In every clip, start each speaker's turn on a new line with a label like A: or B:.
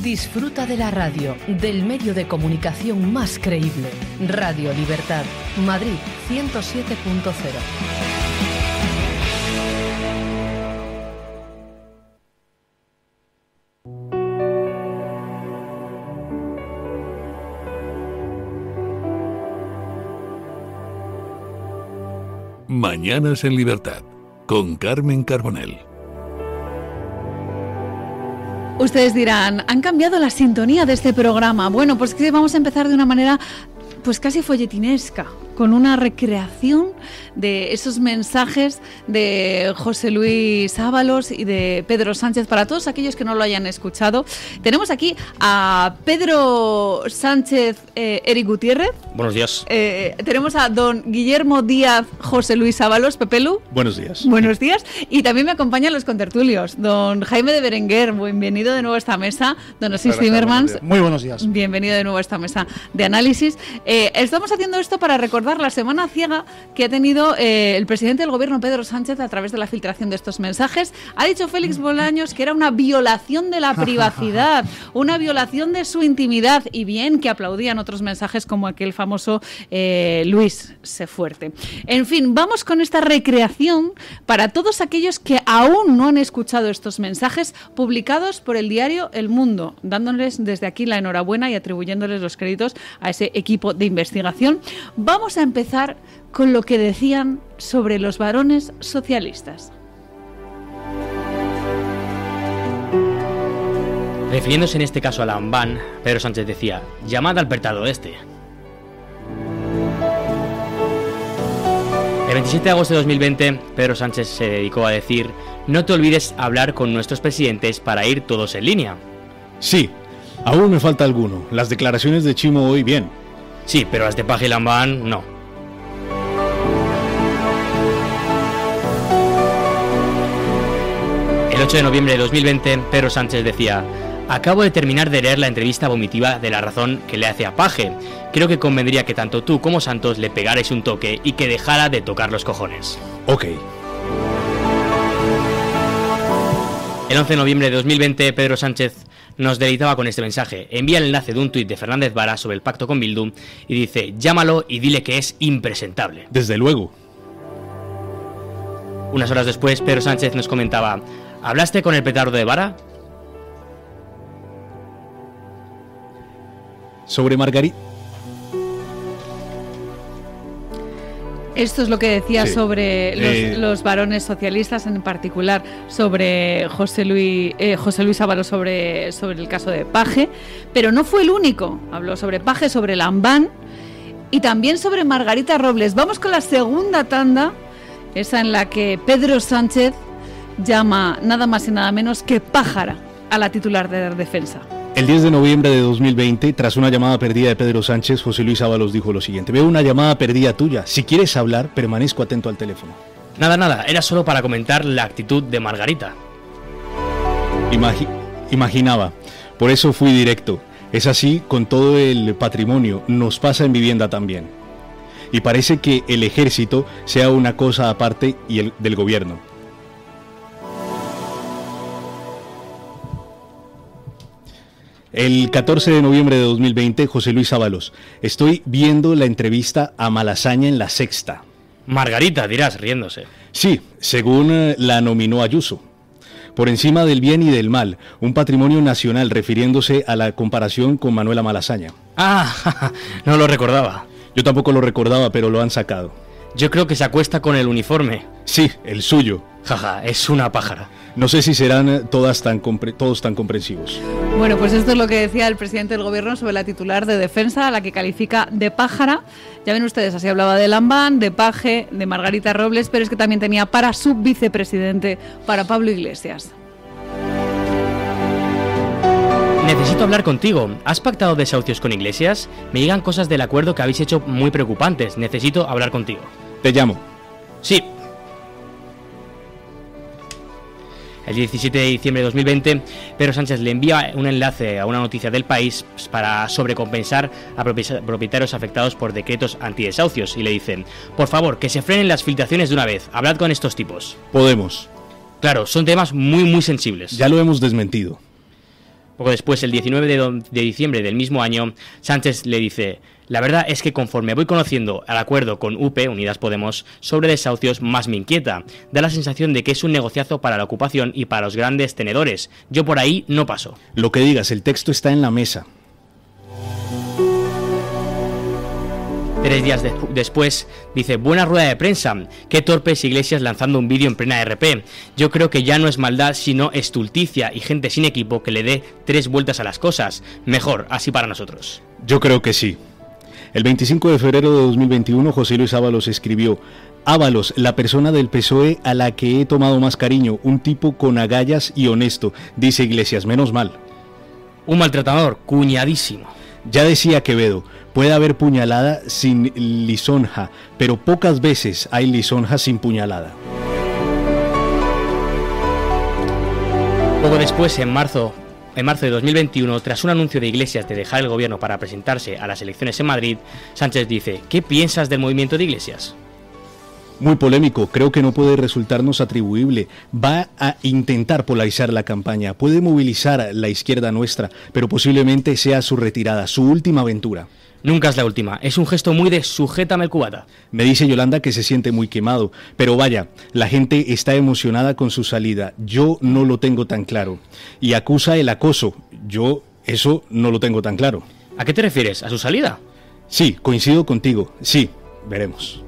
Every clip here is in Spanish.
A: Disfruta de la radio, del medio de comunicación más creíble. Radio Libertad, Madrid 107.0.
B: Mañanas en Libertad, con Carmen Carbonell.
C: Ustedes dirán, han cambiado la sintonía de este programa. Bueno, pues que vamos a empezar de una manera pues casi folletinesca, con una recreación de esos mensajes de José Luis Ábalos y de Pedro Sánchez. Para todos aquellos que no lo hayan escuchado, tenemos aquí a Pedro Sánchez, Eric Gutiérrez.
D: Buenos días.
C: Tenemos a don Guillermo Díaz, José Luis Ábalos, Pepelu.
D: Buenos días.
C: Buenos días. Y también me acompañan los contertulios, don Jaime de Berenguer, bienvenido de nuevo a esta mesa, don Asís Zimmermans.
E: Muy buenos días.
C: Bienvenido de nuevo a esta mesa de análisis. Estamos haciendo esto para recordar la semana ciega que ha tenido el presidente del gobierno, Pedro Sánchez, a través de la filtración de estos mensajes. Ha dicho Félix Bolaños que era una violación de la privacidad, una violación de su intimidad, y bien que aplaudían otros mensajes como aquel famoso Luis, sé fuerte. En fin, vamos con esta recreación para todos aquellos que aún no han escuchado estos mensajes publicados por el diario El Mundo, dándoles desde aquí la enhorabuena y atribuyéndoles los créditos a ese equipo de investigación. Vamos a empezar con lo que decían sobre los varones socialistas.
D: Refiriéndose en este caso a Lambán, Pedro Sánchez decía: llamad al petardo este. El 27 de agosto de 2020, Pedro Sánchez se dedicó a decir: no te olvides hablar con nuestros presidentes para ir todos en línea.
E: Sí, aún me falta alguno. Las declaraciones de Chimo hoy bien.
D: Sí, pero las de Paje y Lambán no. El 8 de noviembre de 2020, Pedro Sánchez decía: acabo de terminar de leer la entrevista vomitiva de La Razón que le hace a Paje. Creo que convendría que tanto tú como Santos le pegarais un toque y que dejara de tocar los cojones.
E: Ok.
D: El 11 de noviembre de 2020, Pedro Sánchez nos deleitaba con este mensaje. Envía el enlace de un tuit de Fernández Vara sobre el pacto con Bildu y dice: llámalo y dile que es impresentable.
E: Desde luego.
D: Unas horas después, Pedro Sánchez nos comentaba: ¿hablaste con el petardo de Vara?
E: Sobre Margarita.
C: Esto es lo que decía
E: Sí.
C: sobre los varones socialistas, en particular sobre José Luis Ábalos, sobre el caso de Paje, pero no fue el único. Habló sobre Paje, sobre Lambán y también sobre Margarita Robles. Vamos con la segunda tanda, esa en la que Pedro Sánchez llama nada más y nada menos que pájara a la titular de Defensa.
E: El 10 de noviembre de 2020, tras una llamada perdida de Pedro Sánchez, José Luis Ábalos dijo lo siguiente: veo una llamada perdida tuya. Si quieres hablar, permanezco atento al teléfono.
D: Nada, era solo para comentar la actitud de Margarita.
E: Imaginaba. Por eso fui directo. Es así con todo el patrimonio. Nos pasa en vivienda también. Y parece que el ejército sea una cosa aparte del gobierno. El 14 de noviembre de 2020, José Luis Ábalos: estoy viendo la entrevista a Malasaña en La Sexta.
D: Margarita, dirás, riéndose.
E: Sí, según la nominó Ayuso. Por encima del bien y del mal, un patrimonio nacional, refiriéndose a la comparación con Manuela Malasaña.
D: Ah, no lo recordaba.
E: Yo tampoco lo recordaba, pero lo han sacado.
D: Yo creo que se acuesta con el uniforme.
E: Sí, el suyo.
D: Jaja, es una pájara.
E: No sé si serán todos tan comprensivos.
C: Bueno, pues esto es lo que decía el presidente del gobierno sobre la titular de Defensa, a la que califica de pájara. Ya ven ustedes, así hablaba de Lambán, de Paje, de Margarita Robles, pero es que también tenía para su vicepresidente, para Pablo Iglesias.
D: Necesito hablar contigo. ¿Has pactado desahucios con Iglesias? Me llegan cosas del acuerdo que habéis hecho muy preocupantes. Necesito hablar contigo.
E: Te llamo.
D: Sí. El 17 de diciembre de 2020, Pedro Sánchez le envía un enlace a una noticia del País para sobrecompensar a propietarios afectados por decretos antidesahucios y le dicen: por favor, que se frenen las filtraciones de una vez, hablad con estos tipos.
E: Podemos.
D: Claro, son temas muy sensibles.
E: Ya lo hemos desmentido.
D: Poco después, el 19 de diciembre del mismo año, Sánchez le dice: la verdad es que conforme voy conociendo el acuerdo con UP, Unidas Podemos, sobre desahucios, más me inquieta. Da la sensación de que es un negociazo para la ocupación y para los grandes tenedores. Yo por ahí no paso.
E: Lo que digas, el texto está en la mesa.
D: 3 días después, dice: buena rueda de prensa, qué torpes Iglesias lanzando un vídeo en plena RP. Yo creo que ya no es maldad, sino estulticia y gente sin equipo que le dé 3 vueltas a las cosas. Mejor, así para nosotros.
E: Yo creo que sí. El 25 de febrero de 2021, José Luis Ábalos escribió: Ábalos, la persona del PSOE a la que he tomado más cariño, un tipo con agallas y honesto, dice Iglesias, menos mal.
D: Un maltratador, cuñadísimo.
E: Ya decía Quevedo: puede haber puñalada sin lisonja, pero pocas veces hay lisonja sin puñalada.
D: Poco después, en marzo de 2021, tras un anuncio de Iglesias de dejar el gobierno para presentarse a las elecciones en Madrid, Sánchez dice: ¿qué piensas del movimiento de Iglesias?
E: Muy polémico, creo que no puede resultarnos atribuible. Va a intentar polarizar la campaña, puede movilizar a la izquierda nuestra, pero posiblemente sea su retirada, su última aventura.
D: Nunca es la última, es un gesto muy de sujétame el cubata.
E: Me dice Yolanda que se siente muy quemado, pero vaya, la gente está emocionada con su salida, yo no lo tengo tan claro. Y acusa el acoso, yo eso no lo tengo tan claro.
D: ¿A qué te refieres? ¿A su salida?
E: Sí, coincido contigo, sí, veremos.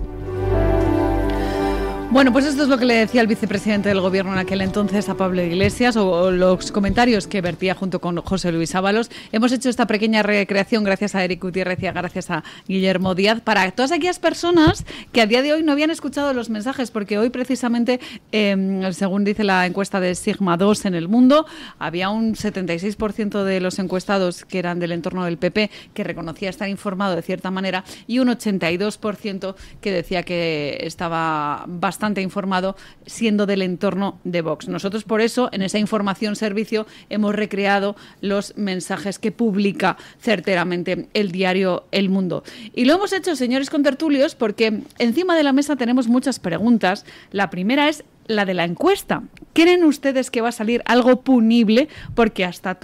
C: Bueno, pues esto es lo que le decía el vicepresidente del gobierno en aquel entonces a Pablo Iglesias, o los comentarios que vertía junto con José Luis Ábalos. Hemos hecho esta pequeña recreación gracias a Eric Gutiérrez y gracias a Guillermo Díaz para todas aquellas personas que a día de hoy no habían escuchado los mensajes, porque hoy precisamente, según dice la encuesta de Sigma 2 en el mundo, había un 76% de los encuestados que eran del entorno del PP que reconocía estar informado de cierta manera y un 82% que decía que estaba bastante informado siendo del entorno de Vox. Nosotros por eso en esa información servicio hemos recreado los mensajes que publica certeramente el diario El Mundo. Y lo hemos hecho, señores contertulios, porque encima de la mesa tenemos muchas preguntas. La primera es la de la encuesta. ¿Creen ustedes que va a salir algo punible? Porque hasta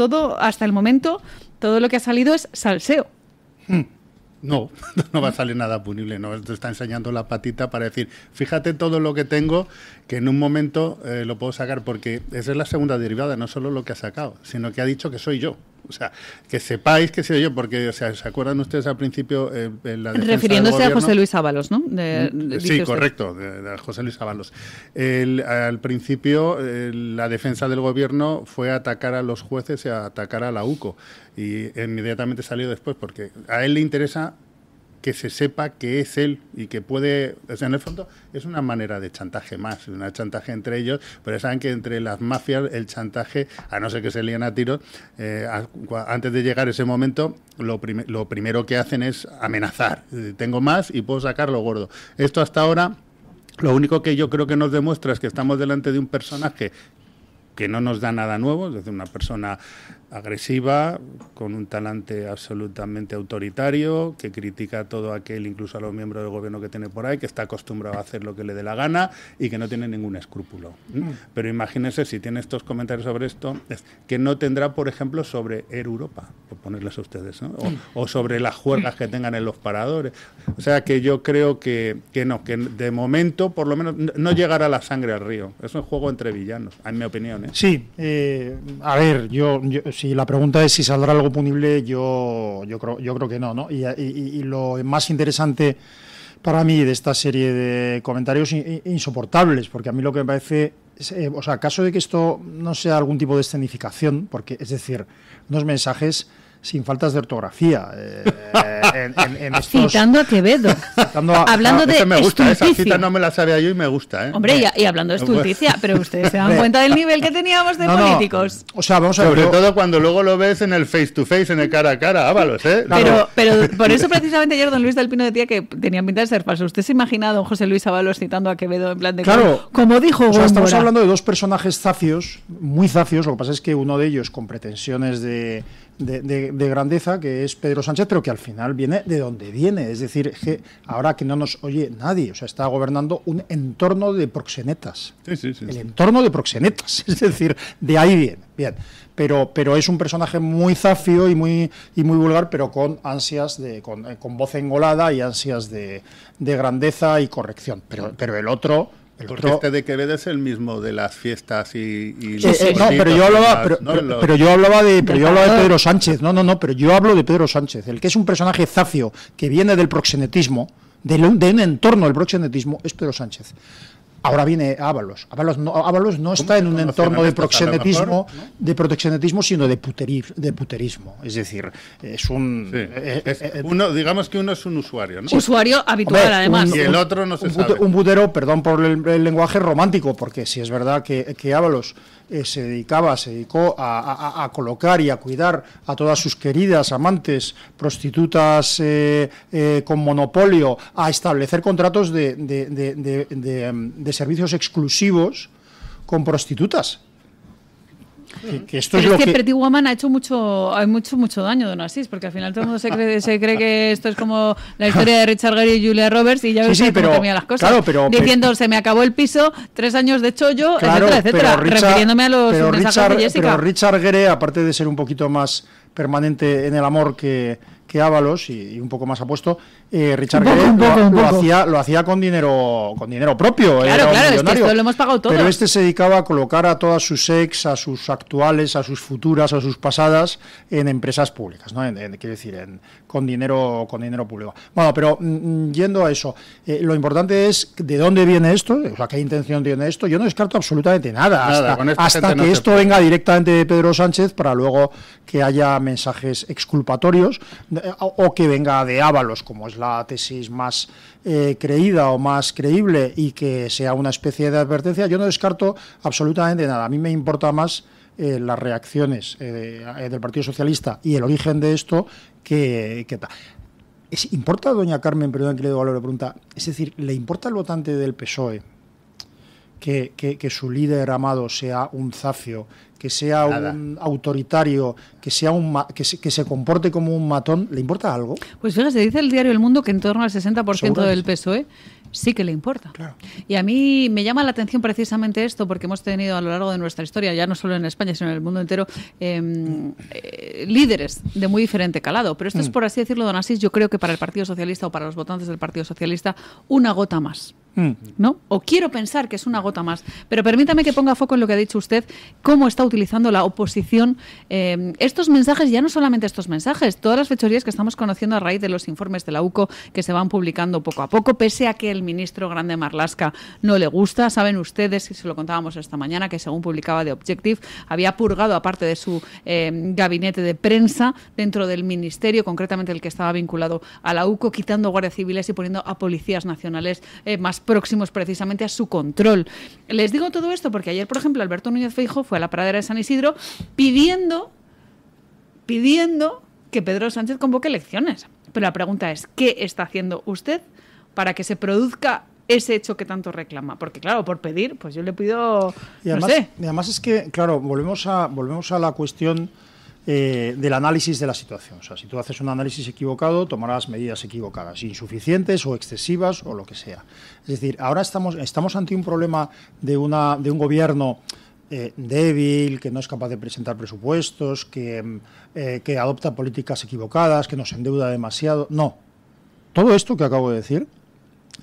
C: el momento todo lo que ha salido es salseo.
F: No va a salir nada punible, no, te está enseñando la patita para decir, fíjate todo lo que tengo, que en un momento lo puedo sacar, porque esa es la segunda derivada, no solo lo que ha sacado, sino que ha dicho que soy yo. O sea, que sepáis que soy yo, porque, o sea, ¿se acuerdan ustedes al principio en la defensa
C: refiriéndose
F: del
C: a José Luis Ábalos, ¿no?
F: Sí, correcto, de José Luis Ábalos. Al principio, la defensa del gobierno fue atacar a los jueces y atacar a la UCO. Y inmediatamente salió después, porque a él le interesa que se sepa que es él y que puede, o sea, en el fondo es una manera de chantaje más, una chantaje entre ellos, pero saben que entre las mafias el chantaje, a no ser que se líen a tiros, antes de llegar ese momento, lo primero que hacen es amenazar, tengo más y puedo sacar lo gordo. Esto hasta ahora, lo único que yo creo que nos demuestra es que estamos delante de un personaje que no nos da nada nuevo, es decir, una persona agresiva, con un talante absolutamente autoritario, que critica a todo aquel, incluso a los miembros del gobierno que tiene por ahí, que está acostumbrado a hacer lo que le dé la gana y que no tiene ningún escrúpulo. Pero imagínense, si tiene estos comentarios sobre esto, que no tendrá, por ejemplo, sobre Air Europa, por ponerles a ustedes, ¿no? O sobre las juergas que tengan en los paradores. O sea, que yo creo que no, que de momento, por lo menos, no llegará la sangre al río. Es un juego entre villanos, en mi opinión, ¿eh?
G: Sí, a ver, yo si la pregunta es si saldrá algo punible, yo creo que no. Y lo más interesante para mí de esta serie de comentarios insoportables, porque a mí lo que me parece, o sea, caso de que esto no sea algún tipo de escenificación, porque es decir, unos mensajes sin faltas de ortografía. En estos,
C: citando a Quevedo. Hablando de
F: me gusta,
C: estulticia.
F: esa cita no me la sabía yo y me gusta.
C: Hombre, y hablando de estulticia, pero ustedes se dan cuenta del nivel que teníamos de políticos.
G: O sea, vamos a ver.
F: Sobre todo cuando luego lo ves en el face to face, en el cara a cara, Ábalos, ¿eh?
C: Pero por eso precisamente ayer don Luis del Pino decía que tenían pinta de ser falso. ¿Usted se imagina a don José Luis Ábalos citando a Quevedo en plan de
G: claro,
C: como dijo Góngora?
G: O sea, estamos hablando de dos personajes zafios, muy zafios, lo que pasa es que uno de ellos con pretensiones de de grandeza, que es Pedro Sánchez, pero que al final viene de donde viene. Es decir, que ahora que no nos oye nadie, o sea, está gobernando un entorno de proxenetas.
F: Sí.
G: El entorno de proxenetas, es decir, de ahí viene. Bien. Pero es un personaje muy zafio y muy vulgar, pero con ansias con voz engolada y ansias de grandeza y corrección. Pero el otro.
F: Porque este de Quevedo es el mismo de las fiestas y
G: no, pero yo hablaba de Pedro Sánchez. No, pero yo hablo de Pedro Sánchez. El que es un personaje zafio que viene del proxenetismo, de un entorno del proxenetismo, es Pedro Sánchez. Ahora viene Ábalos. Ábalos no está en un entorno de proxenetismo, mejor, ¿no? De proteccionismo, sino de puterismo. Es decir, es un...
F: uno, digamos que uno es un usuario, ¿no?
C: Usuario habitual, además.
F: Y el otro no se sabe.
G: Un putero, perdón por el lenguaje romántico, porque si es verdad que Ábalos se dedicó a colocar y a cuidar a todas sus queridas amantes, prostitutas con monopolio, a establecer contratos de servicios exclusivos con prostitutas. Que esto
C: pero
G: es lo que
C: Pretty Woman ha hecho mucho daño, don Asís, porque al final todo el mundo se cree que esto es como la historia de Richard Gere y Julia Roberts, y ya ves cómo comía las cosas. Claro, diciendo, se me acabó el piso, 3 años de chollo, claro, etcétera, refiriéndome a los mensajes de Jessica.
G: Pero Richard Gere, aparte de ser un poquito más permanente en el amor que Ábalos y un poco más apuesto, Richard Gere lo hacía con dinero propio.
C: Claro, es que esto lo hemos pagado todos.
G: Pero este se dedicaba a colocar a todas sus ex, a sus actuales, a sus futuras, a sus pasadas en empresas públicas, ¿no? Quiero decir, con dinero público. Bueno, pero yendo a eso, lo importante es de dónde viene esto, o sea, qué intención tiene esto. Yo no descarto absolutamente nada hasta que esto venga directamente de Pedro Sánchez, para luego que haya mensajes exculpatorios, o que venga de Ábalos, como es la tesis más creída o más creíble, y que sea una especie de advertencia. Yo no descarto absolutamente nada. A mí me importa más las reacciones del Partido Socialista y el origen de esto que tal. ¿Importa, doña Carmen, perdón que le doy la pregunta, es decir, ¿le importa al votante del PSOE que su líder amado sea un zafio, que sea un autoritario, que se comporte como un matón? ¿Le importa algo?
C: Pues fíjese, dice el diario El Mundo que en torno al 60% del PSOE sí que le importa. Claro. Y a mí me llama la atención precisamente esto, porque hemos tenido a lo largo de nuestra historia, ya no solo en España, sino en el mundo entero, líderes de muy diferente calado. Pero esto es, por así decirlo, don Asís, yo creo que para el Partido Socialista o para los votantes del Partido Socialista, una gota más. ¿No? O quiero pensar que es una gota más. Pero permítame que ponga foco en lo que ha dicho usted, cómo está utilizando la oposición estos mensajes, ya no solamente estos mensajes, todas las fechorías que estamos conociendo a raíz de los informes de la UCO que se van publicando poco a poco, pese a que el ministro Grande Marlaska no le gusta. Saben ustedes, y se lo contábamos esta mañana, que según publicaba The Objective, había purgado, aparte de su gabinete de prensa dentro del ministerio, concretamente el que estaba vinculado a la UCO, quitando guardias civiles y poniendo a policías nacionales más próximos precisamente a su control. Les digo todo esto porque ayer, por ejemplo, Alberto Núñez Feijóo fue a la pradera de San Isidro pidiendo que Pedro Sánchez convoque elecciones. Pero la pregunta es, ¿qué está haciendo usted para que se produzca ese hecho que tanto reclama? Porque claro, por pedir, pues yo le pido,
G: y además es que, claro, volvemos a la cuestión del análisis de la situación. O sea, si tú haces un análisis equivocado, tomarás medidas equivocadas, insuficientes o excesivas o lo que sea. Es decir, ahora estamos ante un problema de un gobierno débil, que no es capaz de presentar presupuestos, que adopta políticas equivocadas, que nos endeuda demasiado. No. Todo esto que acabo de decir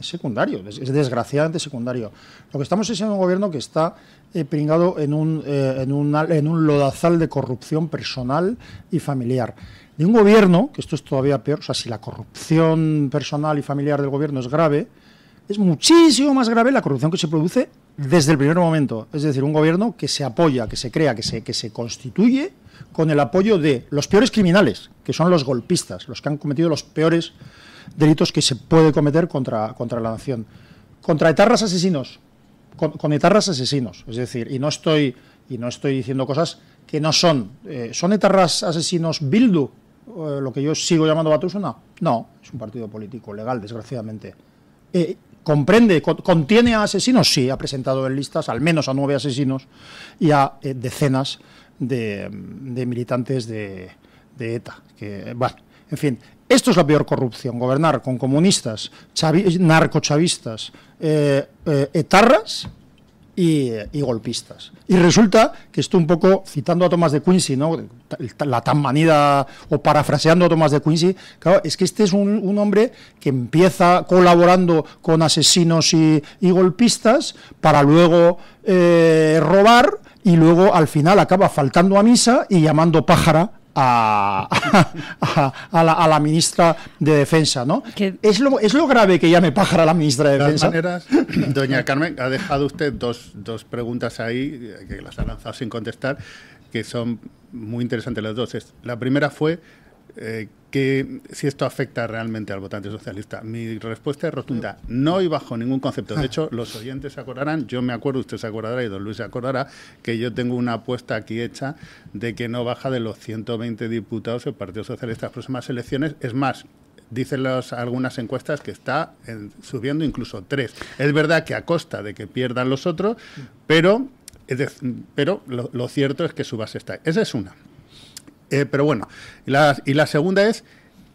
G: es secundario, es desgraciadamente secundario. Lo que estamos es en un gobierno que está pringado en un lodazal de corrupción personal y familiar. De un gobierno, que esto es todavía peor, o sea, si la corrupción personal y familiar del gobierno es grave, es muchísimo más grave la corrupción que se produce desde el primer momento. Es decir, un gobierno que se apoya, que se crea, que se constituye con el apoyo de los peores criminales, que son los golpistas, los que han cometido los peores delitos que se puede cometer contra la nación. Contra etarras asesinos, con etarras asesinos. Es decir, y no estoy diciendo cosas que no son. ¿Son etarras asesinos Bildu, lo que yo sigo llamando Batusuna? No, es un partido político legal, desgraciadamente. ¿Contiene a asesinos? Sí, ha presentado en listas al menos a 9 asesinos y a decenas de militantes de de ETA. Que, bueno, en fin, esto es la peor corrupción, gobernar con comunistas, narcochavistas, etarras y golpistas. Y resulta que esto un poco, citando a Thomas de Quincey, ¿no?, la tan manida, o parafraseando a Thomas de Quincey, claro, es que este es un hombre que empieza colaborando con asesinos y golpistas para luego robar, y luego al final acaba faltando a misa y llamando pájara a la ministra de Defensa, ¿no? ¿Es lo grave que llame pájara a la ministra de Defensa?
F: De todas maneras, doña Carmen, ha dejado usted dos preguntas ahí, que las ha lanzado sin contestar, que son muy interesantes las dos. La primera fue que si esto afecta realmente al votante socialista. Mi respuesta es rotunda, no y bajo ningún concepto. De hecho, los oyentes se acordarán, yo me acuerdo, usted se acordará y don Luis se acordará, que yo tengo una apuesta aquí hecha de que no baja de los 120 diputados el Partido Socialista en las próximas elecciones. Es más, dicen algunas encuestas que está subiendo incluso 3. Es verdad que a costa de que pierdan los otros, pero lo cierto es que su base está ahí. Esa es una. Pero bueno, y la segunda es,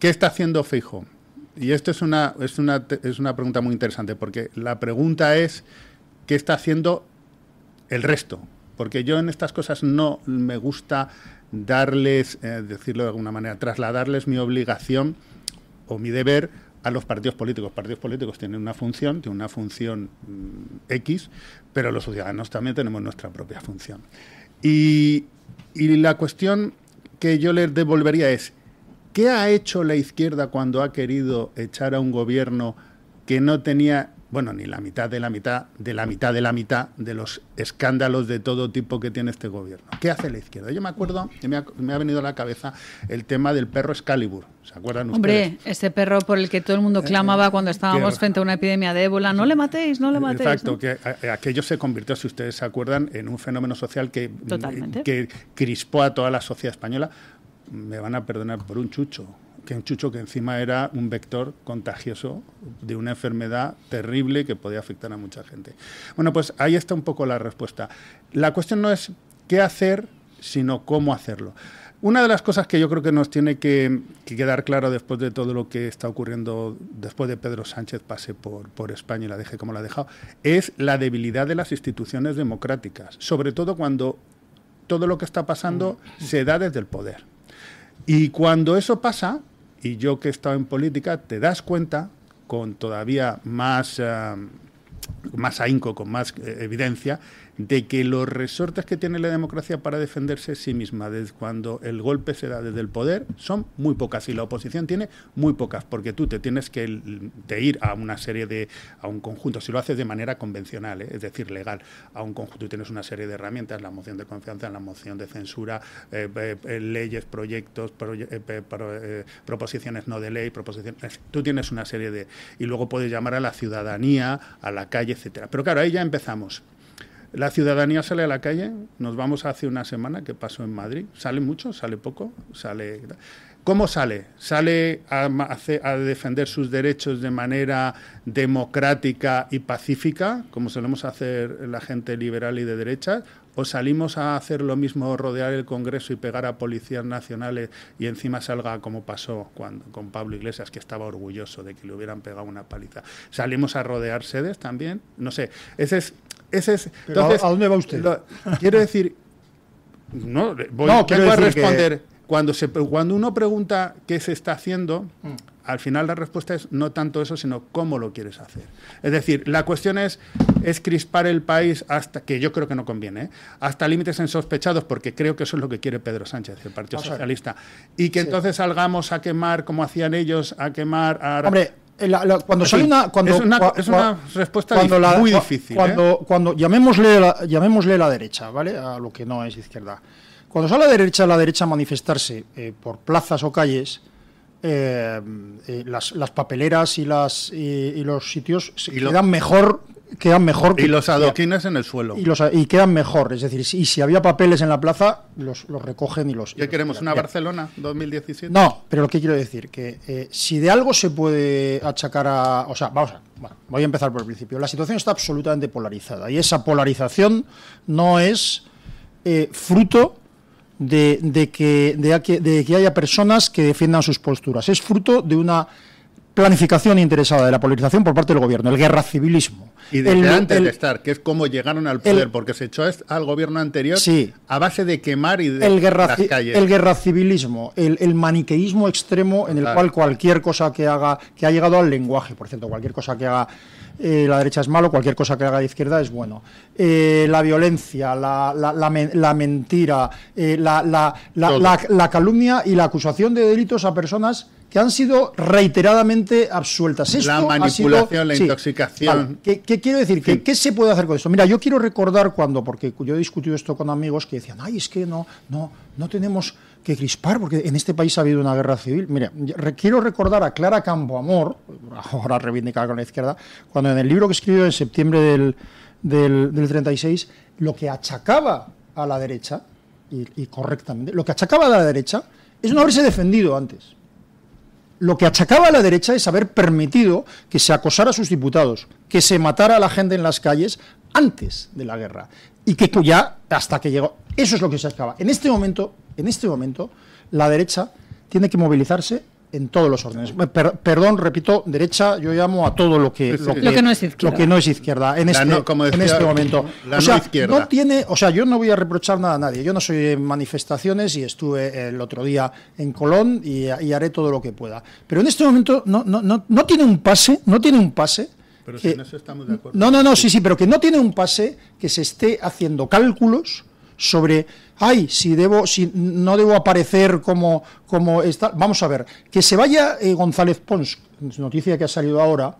F: ¿qué está haciendo Feijóo? Y esto es una pregunta muy interesante, porque la pregunta es, ¿qué está haciendo el resto? Porque yo en estas cosas no me gusta darles, decirlo de alguna manera, trasladarles mi obligación o mi deber a los partidos políticos. Los partidos políticos tienen una función X, pero los ciudadanos también tenemos nuestra propia función. Y la cuestión que yo les devolvería es, ¿qué ha hecho la izquierda cuando ha querido echar a un gobierno que no tenía, bueno, ni la mitad de la mitad de la mitad de la mitad de los escándalos de todo tipo que tiene este gobierno? ¿Qué hace la izquierda? Yo me acuerdo, me ha venido a la cabeza el tema del perro Excalibur. ¿Se acuerdan ustedes?
C: Hombre, ese perro por el que todo el mundo clamaba cuando estábamos frente a una epidemia de ébola, no le matéis, no le matéis.
F: Exacto,
C: ¿no?
F: que aquello se convirtió, si ustedes se acuerdan, en un fenómeno social que crispó a toda la sociedad española. Me van a perdonar por un chucho que encima era un vector contagioso de una enfermedad terrible que podía afectar a mucha gente. Bueno, pues ahí está un poco la respuesta. La cuestión no es qué hacer, sino cómo hacerlo. Una de las cosas que yo creo que nos tiene que quedar claro después de todo lo que está ocurriendo, después de Pedro Sánchez pase por España y la deje como la ha dejado, es la debilidad de las instituciones democráticas, sobre todo cuando todo lo que está pasando se da desde el poder. Y cuando eso pasa, y yo que he estado en política, te das cuenta con todavía más ahínco, con más evidencia, de que los resortes que tiene la democracia para defenderse a sí misma desde cuando el golpe se da desde el poder son muy pocas, y la oposición tiene muy pocas, porque tú te tienes que ir a una serie a un conjunto, si lo haces de manera convencional, es decir, legal, a un conjunto, tú tienes una serie de herramientas, la moción de confianza, la moción de censura, leyes, proyectos, proposiciones no de ley, tú tienes una serie y luego puedes llamar a la ciudadanía, a la calle, etcétera. Pero claro, ahí ya empezamos. La ciudadanía sale a la calle, nos vamos hace una semana, que pasó en Madrid. ¿Sale mucho? ¿Sale poco? ¿Cómo sale? ¿Sale a defender sus derechos de manera democrática y pacífica, como solemos hacer la gente liberal y de derecha? ¿O salimos a hacer lo mismo, rodear el Congreso y pegar a policías nacionales y encima salga como pasó con Pablo Iglesias, que estaba orgulloso de que le hubieran pegado una paliza? ¿Salimos a rodear sedes también? No sé, ese es entonces,
G: ¿a dónde va usted?
F: Quiero decir, vengo a responder. Cuando uno pregunta qué se está haciendo, al final la respuesta es no tanto eso, sino cómo lo quieres hacer. Es decir, la cuestión es crispar el país hasta, que yo creo que no conviene, hasta límites insospechados, porque creo que eso es lo que quiere Pedro Sánchez, el Partido Socialista. Y que entonces salgamos a quemar, como hacían ellos, a quemar...
G: Hombre, cuando sale
F: es una respuesta muy difícil.
G: Cuando llamémosle la derecha, ¿vale? A lo que no es izquierda. Cuando sale la derecha a manifestarse por plazas o calles, las papeleras y los sitios quedan mejor.
F: Y los adoquines en el suelo.
G: Y quedan mejor. Es decir, si había papeles en la plaza, los recogen y los...
F: ¿Ya queremos una Barcelona 2017?
G: No, pero lo que quiero decir, que si de algo se puede achacar a... O sea, voy a empezar por el principio. La situación está absolutamente polarizada. Y esa polarización no es fruto de que haya personas que defiendan sus posturas. Es fruto de una planificación interesada de la polarización por parte del gobierno, el guerracivilismo.
F: Y desde antes de estar, que es como llegaron al poder, porque se echó al gobierno anterior a base de quemar y de las calles.
G: El guerracivilismo, el maniqueísmo extremo en el cual cualquier cosa que haga, que ha llegado al lenguaje, por cierto, cualquier cosa que haga la derecha es malo, cualquier cosa que haga la izquierda es bueno. La violencia, la mentira, la calumnia y la acusación de delitos a personas que han sido reiteradamente absueltas. Esto
F: la manipulación, la intoxicación.
G: Vale. ¿Qué quiero decir? ¿Qué se puede hacer con esto? Mira, yo quiero recordar porque yo he discutido esto con amigos que decían, ay, es que no tenemos que crispar, porque en este país ha habido una guerra civil. Mira, quiero recordar a Clara Campoamor, ahora reivindicada con la izquierda, cuando en el libro que escribió en septiembre del 36, lo que achacaba a la derecha, y correctamente, lo que achacaba a la derecha es no haberse defendido antes. Lo que achacaba a la derecha es haber permitido que se acosara a sus diputados, que se matara a la gente en las calles antes de la guerra. Y que ya, hasta que llegó... Eso es lo que se achacaba. En este momento, la derecha tiene que movilizarse en todos los órdenes. Perdón, repito, derecha, yo llamo a todo lo que
C: no es izquierda.
G: Lo que no es izquierda en este momento. Yo no voy a reprochar nada a nadie. Yo no soy de manifestaciones y estuve el otro día en Colón y haré todo lo que pueda. Pero en este momento no tiene un pase,
F: Pero si en eso estamos de acuerdo.
G: Sí, pero que no tiene un pase que se esté haciendo cálculos sobre, si no debo aparecer como está. Vamos a ver, que se vaya González Pons, noticia que ha salido ahora,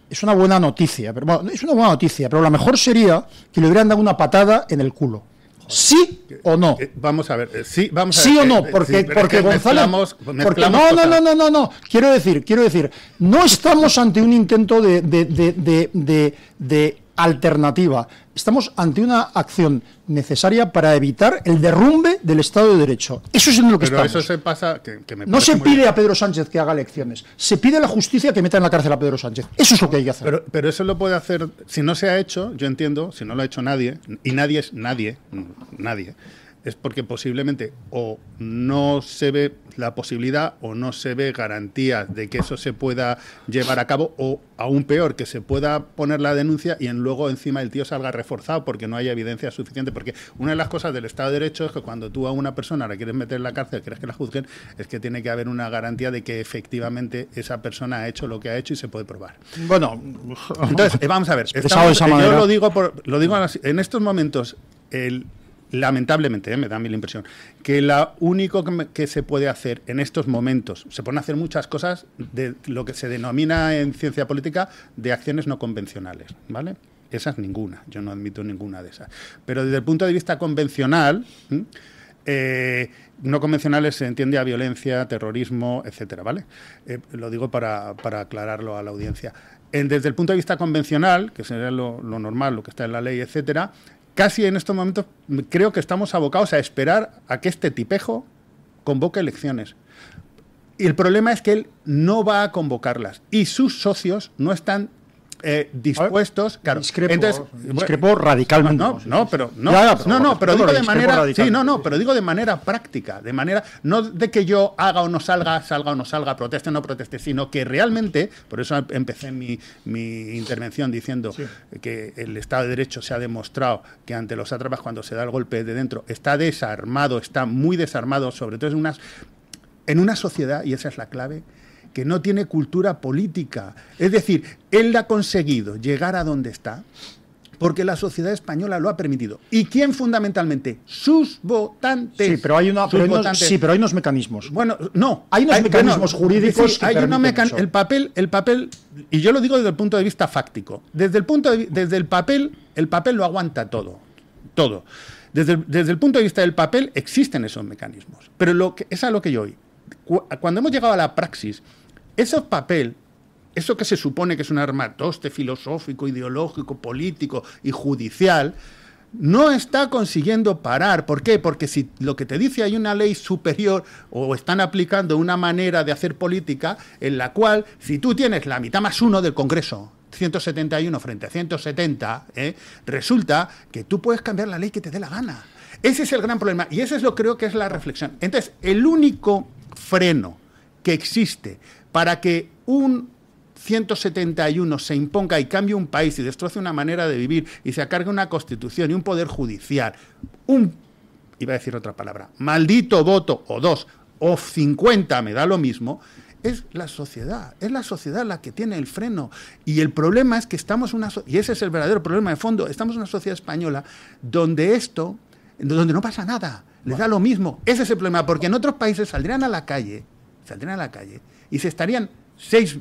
G: es una buena noticia, pero la mejor sería que le hubieran dado una patada en el culo. ¿Sí o no?
F: Vamos a ver, sí
G: o no, porque González... No. Quiero decir, no estamos ante un intento de alternativa. Estamos ante una acción necesaria para evitar el derrumbe del Estado de Derecho. Eso es en lo que estamos.
F: Pero eso se pasa... Que me
G: no se pide a Pedro Sánchez que haga elecciones. Se pide a la justicia que meta en la cárcel a Pedro Sánchez. Eso es lo que hay que hacer.
F: Pero eso lo puede hacer... Si no se ha hecho, yo entiendo, si no lo ha hecho nadie, y nadie es nadie, es porque posiblemente o no se ve la posibilidad o no se ve garantía de que eso se pueda llevar a cabo, o aún peor, que se pueda poner la denuncia y luego encima el tío salga reforzado porque no haya evidencia suficiente. Porque una de las cosas del Estado de Derecho es que cuando tú a una persona la quieres meter en la cárcel, quieres que la juzguen, es que tiene que haber una garantía de que efectivamente esa persona ha hecho lo que ha hecho y se puede probar.
G: Bueno,
F: entonces, vamos a ver. Yo lo digo en estos momentos, lamentablemente, me da a mí la impresión, que lo único que se puede hacer en estos momentos, se pueden hacer muchas cosas de lo que se denomina en ciencia política de acciones no convencionales, ¿vale? Esas ninguna, yo no admito ninguna de esas. Pero desde el punto de vista convencional, no convencionales se entiende a violencia, terrorismo, etcétera, ¿vale? Lo digo para aclararlo a la audiencia. Desde el punto de vista convencional, que sería lo normal, lo que está en la ley, etcétera, casi en estos momentos creo que estamos abocados a esperar a que este tipejo convoque elecciones. Y el problema es que él no va a convocarlas y sus socios no están dispuestos. Claro,
G: discrepo radicalmente.
F: Pero digo de manera, pero digo de manera práctica, de manera no de que yo haga o no salga o no salga, proteste o no proteste, sino que realmente, por eso empecé mi intervención diciendo que el Estado de Derecho se ha demostrado que ante los sátrapas, cuando se da el golpe de dentro, está desarmado, está muy desarmado, sobre todo en una sociedad, y esa es la clave, que no tiene cultura política. Es decir, él ha conseguido llegar a donde está porque la sociedad española lo ha permitido. ¿Y quién fundamentalmente? Sus votantes.
G: Sí, pero hay unos mecanismos.
F: Bueno, no.
G: Hay unos mecanismos jurídicos que permiten eso.
F: El papel, y yo lo digo desde el punto de vista fáctico. Desde el papel lo aguanta todo. Todo. Desde el punto de vista del papel existen esos mecanismos. Pero es a lo que yo oí. Cuando hemos llegado a la praxis, eso que se supone que es un armatoste filosófico, ideológico, político y judicial, no está consiguiendo parar. ¿Por qué? Porque si lo que te dice hay una ley superior o están aplicando una manera de hacer política en la cual, si tú tienes la mitad más uno del Congreso, 171 frente a 170, resulta que tú puedes cambiar la ley que te dé la gana. Ese es el gran problema y ese es lo que creo que es la reflexión. Entonces, el único freno que existe para que un 171 se imponga y cambie un país y destroce una manera de vivir y se acargue una constitución y un poder judicial, iba a decir otra palabra, maldito voto o 2 o 50, me da lo mismo, es la sociedad la que tiene el freno. Y el problema es que estamos y ese es el verdadero problema de fondo, estamos en una sociedad española donde no pasa nada, les da lo mismo. Ese es el problema, porque en otros países saldrían a la calle y se estarían 6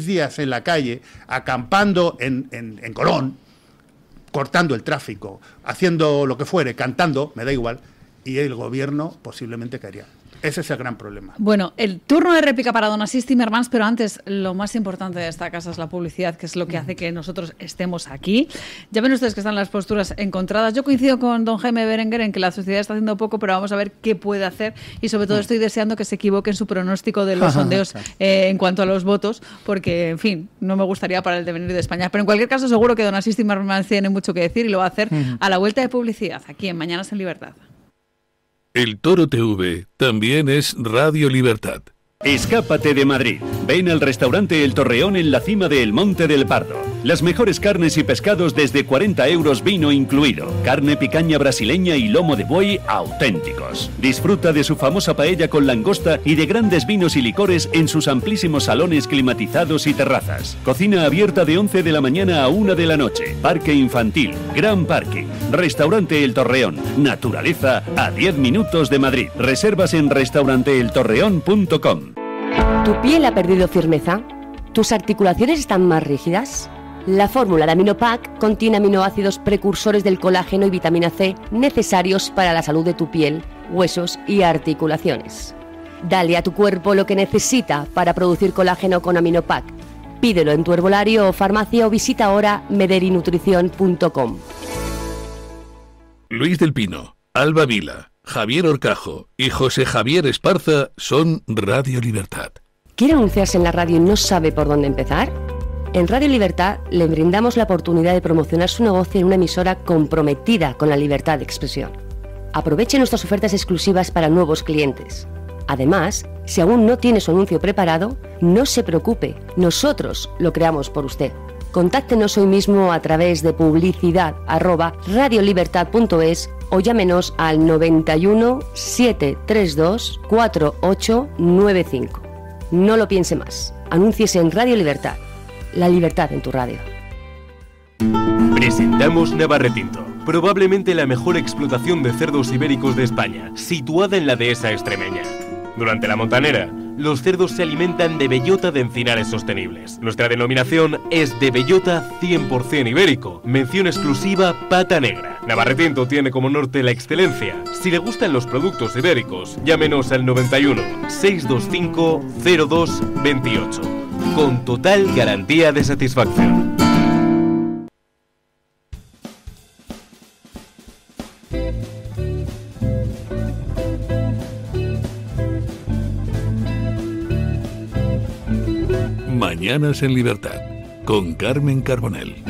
F: días en la calle, acampando en Colón, cortando el tráfico, haciendo lo que fuere, cantando, me da igual, y el gobierno posiblemente caería. Ese es el gran problema.
C: Bueno, el turno de réplica para don Asís Timmermans, pero antes lo más importante de esta casa es la publicidad, que es lo que hace que nosotros estemos aquí. Ya ven ustedes que están las posturas encontradas. Yo coincido con don Jaime Berenguer en que la sociedad está haciendo poco, pero vamos a ver qué puede hacer y sobre todo estoy deseando que se equivoque en su pronóstico de los sondeos en cuanto a los votos, porque, en fin, no me gustaría para el devenir de España. Pero en cualquier caso seguro que don Asís Timmermans tiene mucho que decir y lo va a hacer a la vuelta de publicidad, aquí en Mañanas en Libertad.
B: El Toro TV también es Radio Libertad.
H: Escápate de Madrid. Ven al restaurante El Torreón en la cima del Monte del Pardo. Las mejores carnes y pescados desde 40 euros, vino incluido. Carne picaña brasileña y lomo de buey auténticos. Disfruta de su famosa paella con langosta y de grandes vinos y licores en sus amplísimos salones climatizados y terrazas. Cocina abierta de 11 de la mañana a 1 de la noche. Parque infantil, gran parking. Restaurante El Torreón. Naturaleza a 10 minutos de Madrid. Reservas en restauranteeltorreón.com.
I: ¿Tu piel ha perdido firmeza? ¿Tus articulaciones están más rígidas? La fórmula de Aminopac contiene aminoácidos precursores del colágeno y vitamina C necesarios para la salud de tu piel, huesos y articulaciones. Dale a tu cuerpo lo que necesita para producir colágeno con Aminopac. Pídelo en tu herbolario o farmacia o visita ahora mederinutrición.com.
B: Luis del Pino, Alba Vila, Javier Horcajo y José Javier Esparza son Radio Libertad.
I: ¿Quiere anunciarse en la radio y no sabe por dónde empezar? En Radio Libertad le brindamos la oportunidad de promocionar su negocio en una emisora comprometida con la libertad de expresión. Aproveche nuestras ofertas exclusivas para nuevos clientes. Además, si aún no tiene su anuncio preparado, no se preocupe, nosotros lo creamos por usted. Contáctenos hoy mismo a través de publicidad@radiolibertad.es o llámenos al 91 732 4895. No lo piense más. Anúnciese en Radio Libertad. La libertad en tu radio.
J: Presentamos Navarretinto, probablemente la mejor explotación de cerdos ibéricos de España, situada en la dehesa extremeña. Durante la montanera, los cerdos se alimentan de bellota de encinares sostenibles. Nuestra denominación es de bellota 100% ibérico, mención exclusiva pata negra. Navarretinto tiene como norte la excelencia. Si le gustan los productos ibéricos, llámenos al 91 625 0228, con total garantía de satisfacción.
B: Mañanas en Libertad, con Carmen Carbonell.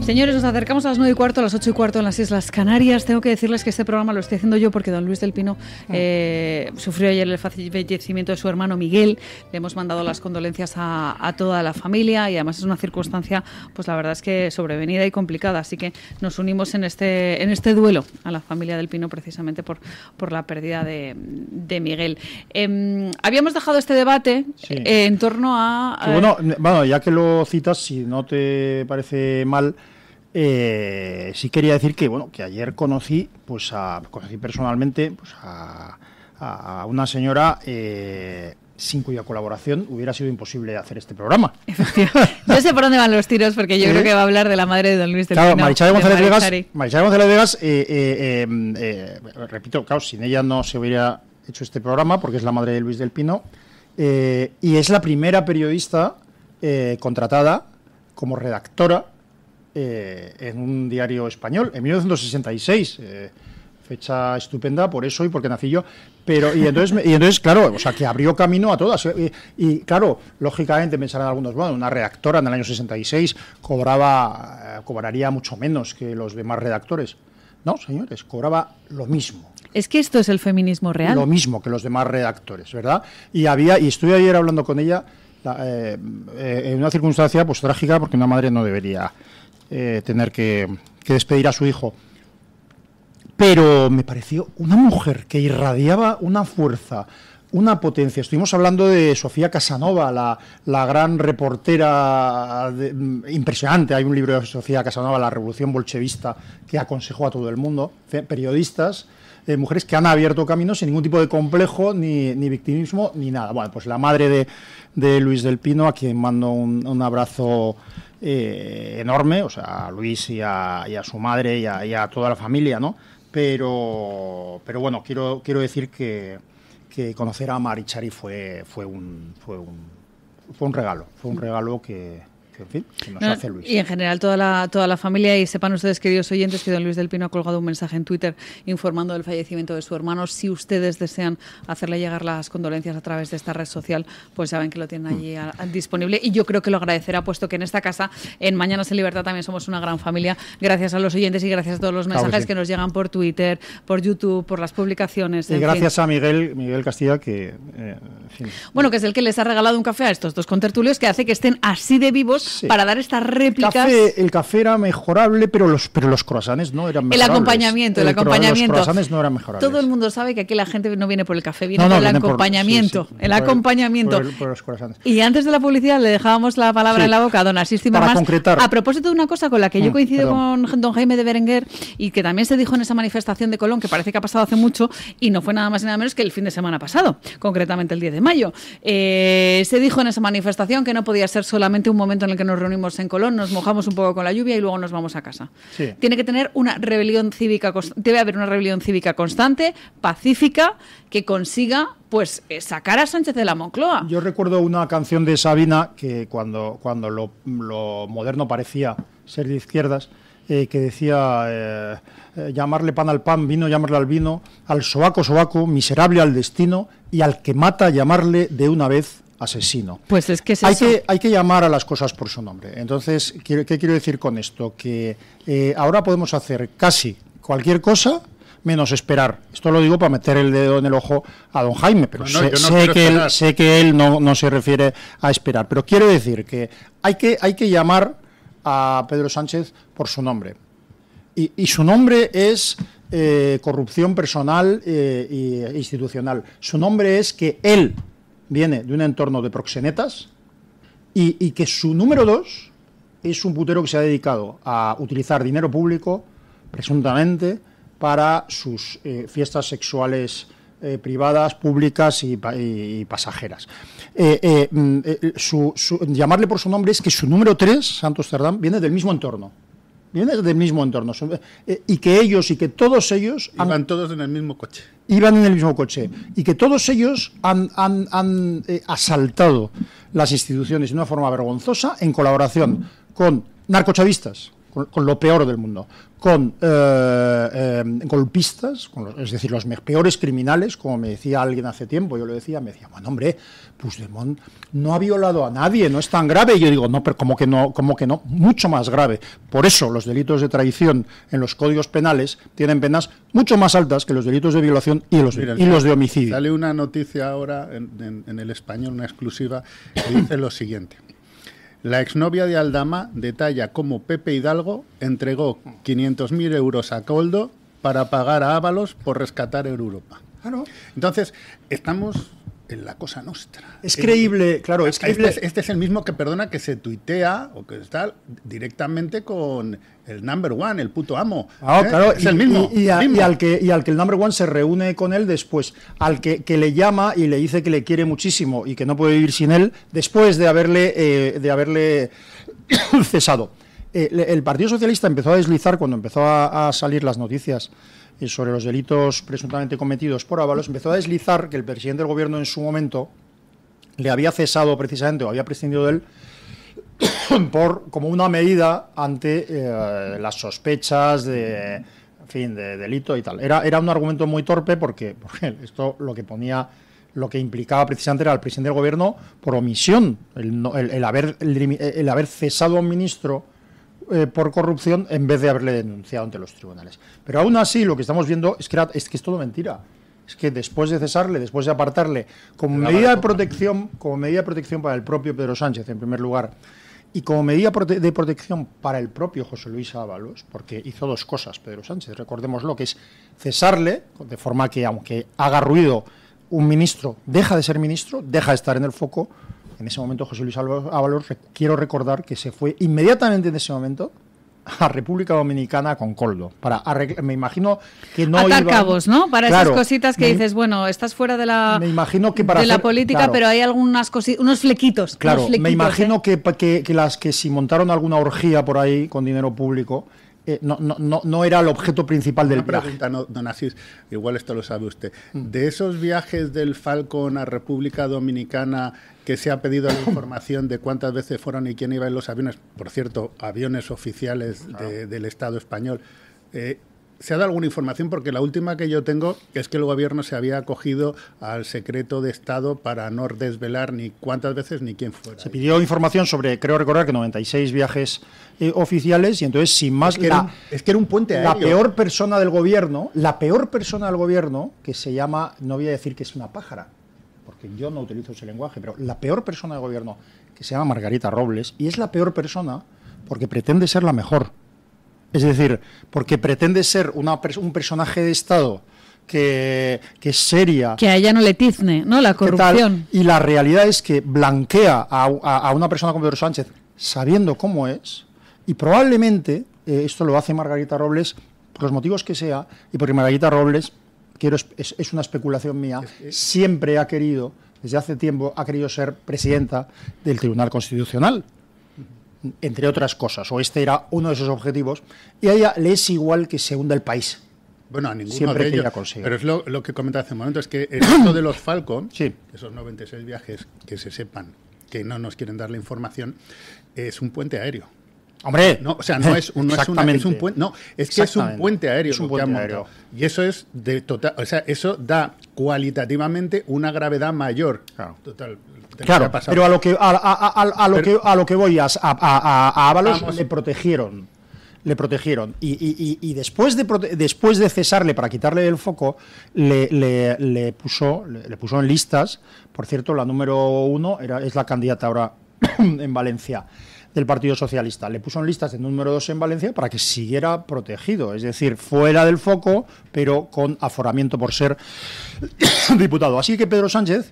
C: Señores, nos acercamos a las 9:15, a las 8:15 en las Islas Canarias. Tengo que decirles que este programa lo estoy haciendo yo porque don Luis del Pino sufrió ayer el fallecimiento de su hermano Miguel. Le hemos mandado las condolencias a toda la familia y además es una circunstancia, pues la verdad es que sobrevenida y complicada. Así que nos unimos en este duelo a la familia del Pino precisamente por la pérdida de Miguel. Habíamos dejado este debate en torno a...
G: Bueno, ya que lo citas, si no te parece mal... sí quería decir que, bueno, que ayer conocí personalmente a una señora sin cuya colaboración hubiera sido imposible hacer este programa.
C: Efectivamente. Yo sé por dónde van los tiros, porque yo creo que va a hablar de la madre de don Luis del Pino.
G: Maricharí González Vegas, repito, claro, sin ella no se hubiera hecho este programa, porque es la madre de Luis del Pino, y es la primera periodista contratada como redactora en un diario español, en 1966, fecha estupenda por eso y porque nací yo, y entonces claro, o sea, que abrió camino a todas, y claro, lógicamente pensarán algunos, bueno, una redactora en el año 66 cobraría mucho menos que los demás redactores. No, señores, cobraba lo mismo.
C: Es que esto es el feminismo real.
G: Lo mismo que los demás redactores, ¿verdad? Y estuve ayer hablando con ella en una circunstancia pues trágica, porque una madre no debería tener que despedir a su hijo. Pero me pareció una mujer que irradiaba una fuerza, una potencia. Estuvimos hablando de Sofía Casanova, la gran reportera impresionante. Hay un libro de Sofía Casanova, La Revolución Bolchevista, que aconsejó a todo el mundo, periodistas, mujeres que han abierto caminos sin ningún tipo de complejo, ni victimismo, ni nada. Bueno, pues la madre de Luis del Pino, a quien mando un abrazo enorme, o sea, a Luis y a su madre y a toda la familia, ¿no? Pero bueno, quiero decir que conocer a Maricharí fue un regalo que en fin, que nos hace Luis.
C: Y en general toda la familia, y sepan ustedes, queridos oyentes, que don Luis del Pino ha colgado un mensaje en Twitter informando del fallecimiento de su hermano. Si ustedes desean hacerle llegar las condolencias a través de esta red social, pues saben que lo tienen allí disponible, y yo creo que lo agradecerá, puesto que en esta casa, en Mañanas en Libertad, también somos una gran familia, gracias a los oyentes y gracias a todos los mensajes que nos llegan por Twitter, por YouTube, por las publicaciones.
G: Y gracias a Miguel Castilla, que en fin.
C: Bueno, que es el que les ha regalado un café a estos dos contertulios, que hace que estén así de vivos. Sí. Para dar estas réplicas.
G: El café era mejorable, pero los croissants no eran mejorables.
C: El acompañamiento.
G: Los croissants no eran mejorables.
C: Todo el mundo sabe que aquí la gente no viene por el café, viene por el acompañamiento. El acompañamiento.
G: Por los croissants.
C: Y antes de la publicidad le dejábamos la palabra en la boca a don Asís Zimmermans.
G: Para concretar.
C: A propósito de una cosa con la que yo coincido con don Jaime de Berenguer, y que también se dijo en esa manifestación de Colón, que parece que ha pasado hace mucho, y no fue nada más y nada menos que el fin de semana pasado, concretamente el 10 de mayo. Se dijo en esa manifestación que no podía ser solamente un momento en el que nos reunimos en Colón, nos mojamos un poco con la lluvia y luego nos vamos a casa. Sí. Tiene que tener una rebelión cívica, debe haber una rebelión cívica constante, pacífica, que consiga pues sacar a Sánchez de la Moncloa.
G: Yo recuerdo una canción de Sabina que cuando lo moderno parecía ser de izquierdas, que decía llamarle pan al pan, vino llamarle al vino, al sobaco, miserable al destino, y al que mata llamarle de una vez asesino.
C: Pues es que es
G: hay que llamar a las cosas por su nombre. Entonces, ¿qué quiero decir con esto? Que ahora podemos hacer casi cualquier cosa menos esperar. Esto lo digo para meter el dedo en el ojo a don Jaime, pero sé que él no se refiere a esperar. Pero quiero decir que hay que llamar a Pedro Sánchez por su nombre. Y su nombre es corrupción personal e institucional. Su nombre es que él viene de un entorno de proxenetas y que su número 2 es un putero que se ha dedicado a utilizar dinero público, presuntamente, para sus fiestas sexuales privadas, públicas y pasajeras. Llamarle por su nombre es que su número 3, Santos Cerdán, viene del mismo entorno. Y que todos ellos
F: iban todos en el mismo coche.
G: Y que todos ellos han asaltado las instituciones de una forma vergonzosa en colaboración con narcochavistas, con lo peor del mundo, con golpistas, es decir, los peores criminales, como me decía alguien hace tiempo, me decía, bueno, hombre, Puigdemont no ha violado a nadie, no es tan grave. Y yo digo, no, pero ¿cómo que no? Mucho más grave. Por eso los delitos de traición en los códigos penales tienen penas mucho más altas que los delitos de violación y los de homicidio.
F: Sale una noticia ahora en El Español, una exclusiva, que dice lo siguiente. La exnovia de Aldama detalla cómo Pepe Hidalgo entregó 500.000 euros a Koldo para pagar a Ábalos por rescatar Europa.
G: Claro.
F: Entonces, estamos en la Cosa Nostra.
G: Es creíble, claro, es creíble.
F: Este es el mismo que, perdona, que se tuitea o que está directamente con el number one, el puto amo.
G: Claro,
F: es el mismo.
G: Y al que el number one se reúne con él después, al que le llama y le dice que le quiere muchísimo y que no puede vivir sin él, después de haberle cesado. El Partido Socialista empezó a deslizar, cuando empezó a salir las noticias sobre los delitos presuntamente cometidos por Ábalos, empezó a deslizar que el presidente del gobierno en su momento le había cesado precisamente o había prescindido de él como una medida ante las sospechas de delito y tal. Era un argumento muy torpe porque esto lo que implicaba precisamente era al presidente del gobierno por omisión, el haber cesado a un ministro por corrupción en vez de haberle denunciado ante los tribunales. Pero aún así lo que estamos viendo es que es todo mentira. Es que después de cesarle, después de apartarle, como medida de protección para el propio Pedro Sánchez en primer lugar, y como medida de protección para el propio José Luis Ábalos, porque hizo dos cosas Pedro Sánchez, recordémoslo, que es cesarle, de forma que aunque haga ruido un ministro, deja de ser ministro, deja de estar en el foco. En ese momento José Luis Ábalos, quiero recordar que se fue inmediatamente en ese momento a República Dominicana con Coldo. Me imagino que no
C: atar
G: iba...
C: cabos, ¿no? Para esas cositas que dices, bueno, estás fuera de la,
G: me imagino que
C: la política, pero hay algunas cositas, unos flequitos.
G: Claro, me imagino que si montaron alguna orgía por ahí con dinero público, no era el objeto principal del viaje.
F: Una pregunta, don Asís, igual esto lo sabe usted. De esos viajes del Falcon a República Dominicana que se ha pedido la información de cuántas veces fueron y quién iba en los aviones, por cierto, aviones oficiales del Estado español, ¿se ha dado alguna información? Porque la última que yo tengo es que el gobierno se había acogido al secreto de Estado para no desvelar ni cuántas veces ni quién fuera.
G: Se pidió información sobre, creo recordar, que 96 viajes oficiales, y entonces, sin más...
F: Es que era un puente aéreo.
G: La peor persona del gobierno, que se llama, no voy a decir que es una pájara, porque yo no utilizo ese lenguaje, pero la peor persona del gobierno, que se llama Margarita Robles, y es la peor persona porque pretende ser la mejor. Es decir, porque pretende ser un personaje de Estado que es seria.
C: Que a ella no le tizne, ¿no? La corrupción.
G: Y la realidad es que blanquea a una persona como Pedro Sánchez sabiendo cómo es, y probablemente esto lo hace Margarita Robles por los motivos que sea, y porque Margarita Robles, es una especulación mía, siempre ha querido, desde hace tiempo, ser presidenta del Tribunal Constitucional, entre otras cosas, o este era uno de esos objetivos, y a ella le es igual que se hunda el país.
F: Bueno, a ninguno
G: siempre
F: de ellos, pero es lo que comentaba hace un momento, es que esto de los Falcon, esos 96 viajes, que se sepan que no nos quieren dar la información, es un puente aéreo.
G: Hombre,
F: no, o sea, no es un puente, no, es que es un puente aéreo lo que han montado. Y eso es de total, o sea, eso da cualitativamente una gravedad mayor. Total.
G: Claro, pero a lo que voy, a Ábalos le protegieron. Y después de cesarle para quitarle el foco, le puso en listas. Por cierto, la número 1 es la candidata ahora en Valencia del Partido Socialista. Le puso en listas de número 2 en Valencia para que siguiera protegido, es decir, fuera del foco, pero con aforamiento por ser diputado. Así que Pedro Sánchez,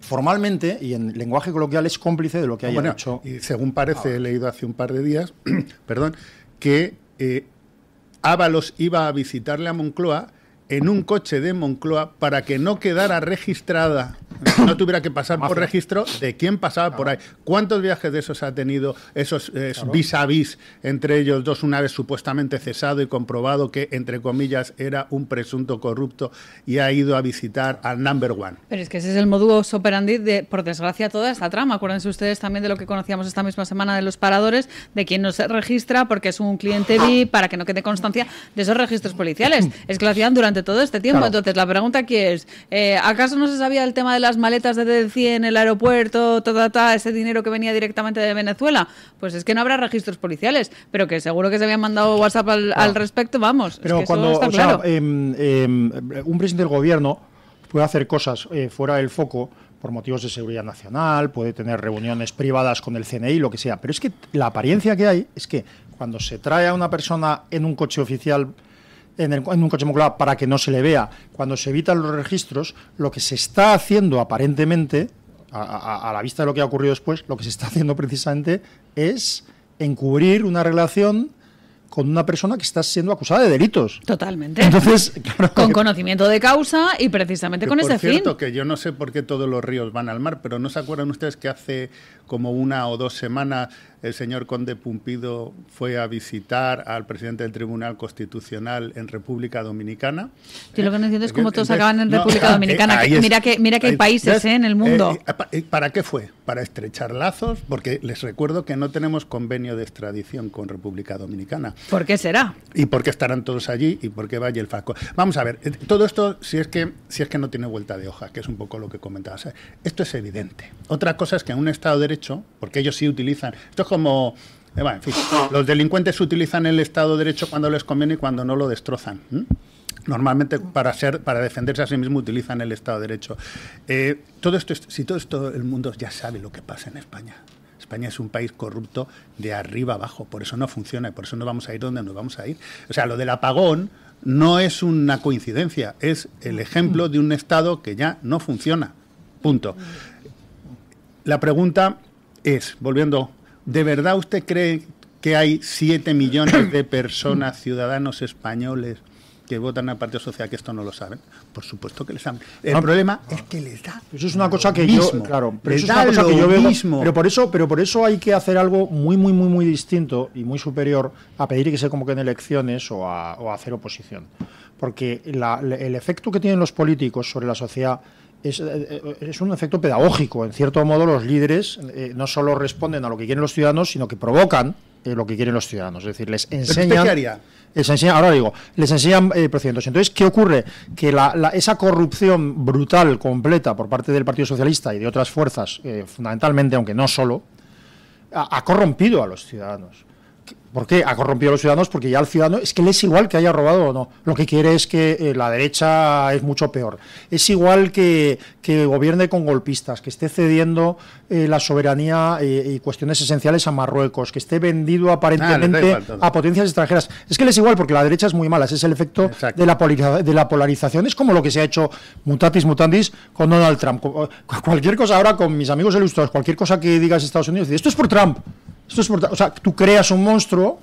G: formalmente y en lenguaje coloquial, es cómplice de lo que haya hecho.
F: Y según parece, he leído hace un par de días, que Ábalos iba a visitarle a Moncloa en un coche de Moncloa para que no quedara registrada, no tuviera que pasar por registro de quién pasaba por ahí. ¿Cuántos viajes de esos ha tenido esos vis a vis entre ellos dos, una vez supuestamente cesado y comprobado que, entre comillas, era un presunto corrupto y ha ido a visitar al number one?
C: Pero es que ese es el modus operandi de, por desgracia, toda esta trama. Acuérdense ustedes también de lo que conocíamos esta misma semana de los paradores, de quien no se registra porque es un cliente VIP, para que no quede constancia de esos registros policiales. Es que lo hacían durante todo este tiempo. Entonces, la pregunta aquí es, ¿acaso no se sabía el tema de las maletas de DC en el aeropuerto, ese dinero que venía directamente de Venezuela? Pues es que no habrá registros policiales, pero que seguro que se habían mandado WhatsApp al respecto, vamos.
G: Pero es que cuando, eso está claro. Un presidente del gobierno puede hacer cosas fuera del foco por motivos de seguridad nacional, puede tener reuniones privadas con el CNI, lo que sea, pero es que la apariencia que hay es que cuando se trae a una persona en un coche oficial en un coche inmaculado para que no se le vea. Cuando se evitan los registros, lo que se está haciendo aparentemente, a la vista de lo que ha ocurrido después, lo que se está haciendo precisamente es encubrir una relación con una persona que está siendo acusada de delitos.
C: Totalmente.
G: Entonces, claro,
C: con conocimiento de causa y precisamente con ese fin.
F: Por cierto, que yo no sé por qué todos los ríos van al mar, pero ¿no se acuerdan ustedes que hace como 1 o 2 semanas el señor Conde Pumpido fue a visitar al presidente del Tribunal Constitucional en República Dominicana?
C: Yo lo que no entiendo es cómo todos acaban en República Dominicana. Mira que hay países en el mundo.
F: ¿Para qué fue? Para estrechar lazos, porque les recuerdo que no tenemos convenio de extradición con República Dominicana.
C: ¿Por qué será?
F: ¿Y por qué estarán todos allí? ¿Y por qué va allí el Fasco? Vamos a ver, todo esto, si es que no tiene vuelta de hoja, que es un poco lo que comentabas, esto es evidente. Otra cosa es que en un Estado de Derecho, porque ellos sí utilizan, esto es como, bueno, en fin, los delincuentes utilizan el Estado de Derecho cuando les conviene y cuando no lo destrozan. Normalmente para defenderse a sí mismo utilizan el Estado de Derecho. Si todo esto el mundo ya sabe lo que pasa en España. España es un país corrupto de arriba abajo, por eso no funciona y por eso no vamos a ir donde nos vamos a ir. O sea, lo del apagón no es una coincidencia, es el ejemplo de un Estado que ya no funciona. Punto. La pregunta es, volviendo, ¿de verdad usted cree que hay 7 millones de personas, ciudadanos españoles, que votan al Partido Social, que esto no lo saben? Por supuesto que les saben. El problema es que les da.
G: Eso es una cosa que yo, claro, pero eso es una cosa que yo veo. Pero por eso hay que hacer algo muy distinto y muy superior a pedir que se convoquen elecciones o a hacer oposición. Porque el efecto que tienen los políticos sobre la sociedad es un efecto pedagógico. En cierto modo, los líderes no solo responden a lo que quieren los ciudadanos, sino que provocan lo que quieren los ciudadanos. Es decir, les enseñan...
F: ¿Qué haría?
G: Les enseñan procedimientos. Entonces, ¿qué ocurre? Que esa corrupción brutal, completa, por parte del Partido Socialista y de otras fuerzas, fundamentalmente, aunque no solo, ha corrompido a los ciudadanos. ¿Por qué? Ha corrompido a los ciudadanos porque ya al ciudadano es que le es igual que haya robado o no. Lo que quiere es que la derecha es mucho peor. Es igual que gobierne con golpistas, que esté cediendo la soberanía y cuestiones esenciales a Marruecos, que esté vendido aparentemente a potencias extranjeras. Es que le es igual porque la derecha es muy mala. Ese es el efecto de la polarización. Es como lo que se ha hecho mutatis mutandis con Donald Trump. Cualquier cosa ahora con mis amigos ilustrados, cualquier cosa que digas Estados Unidos, esto es por Trump. O sea, tú creas un monstruo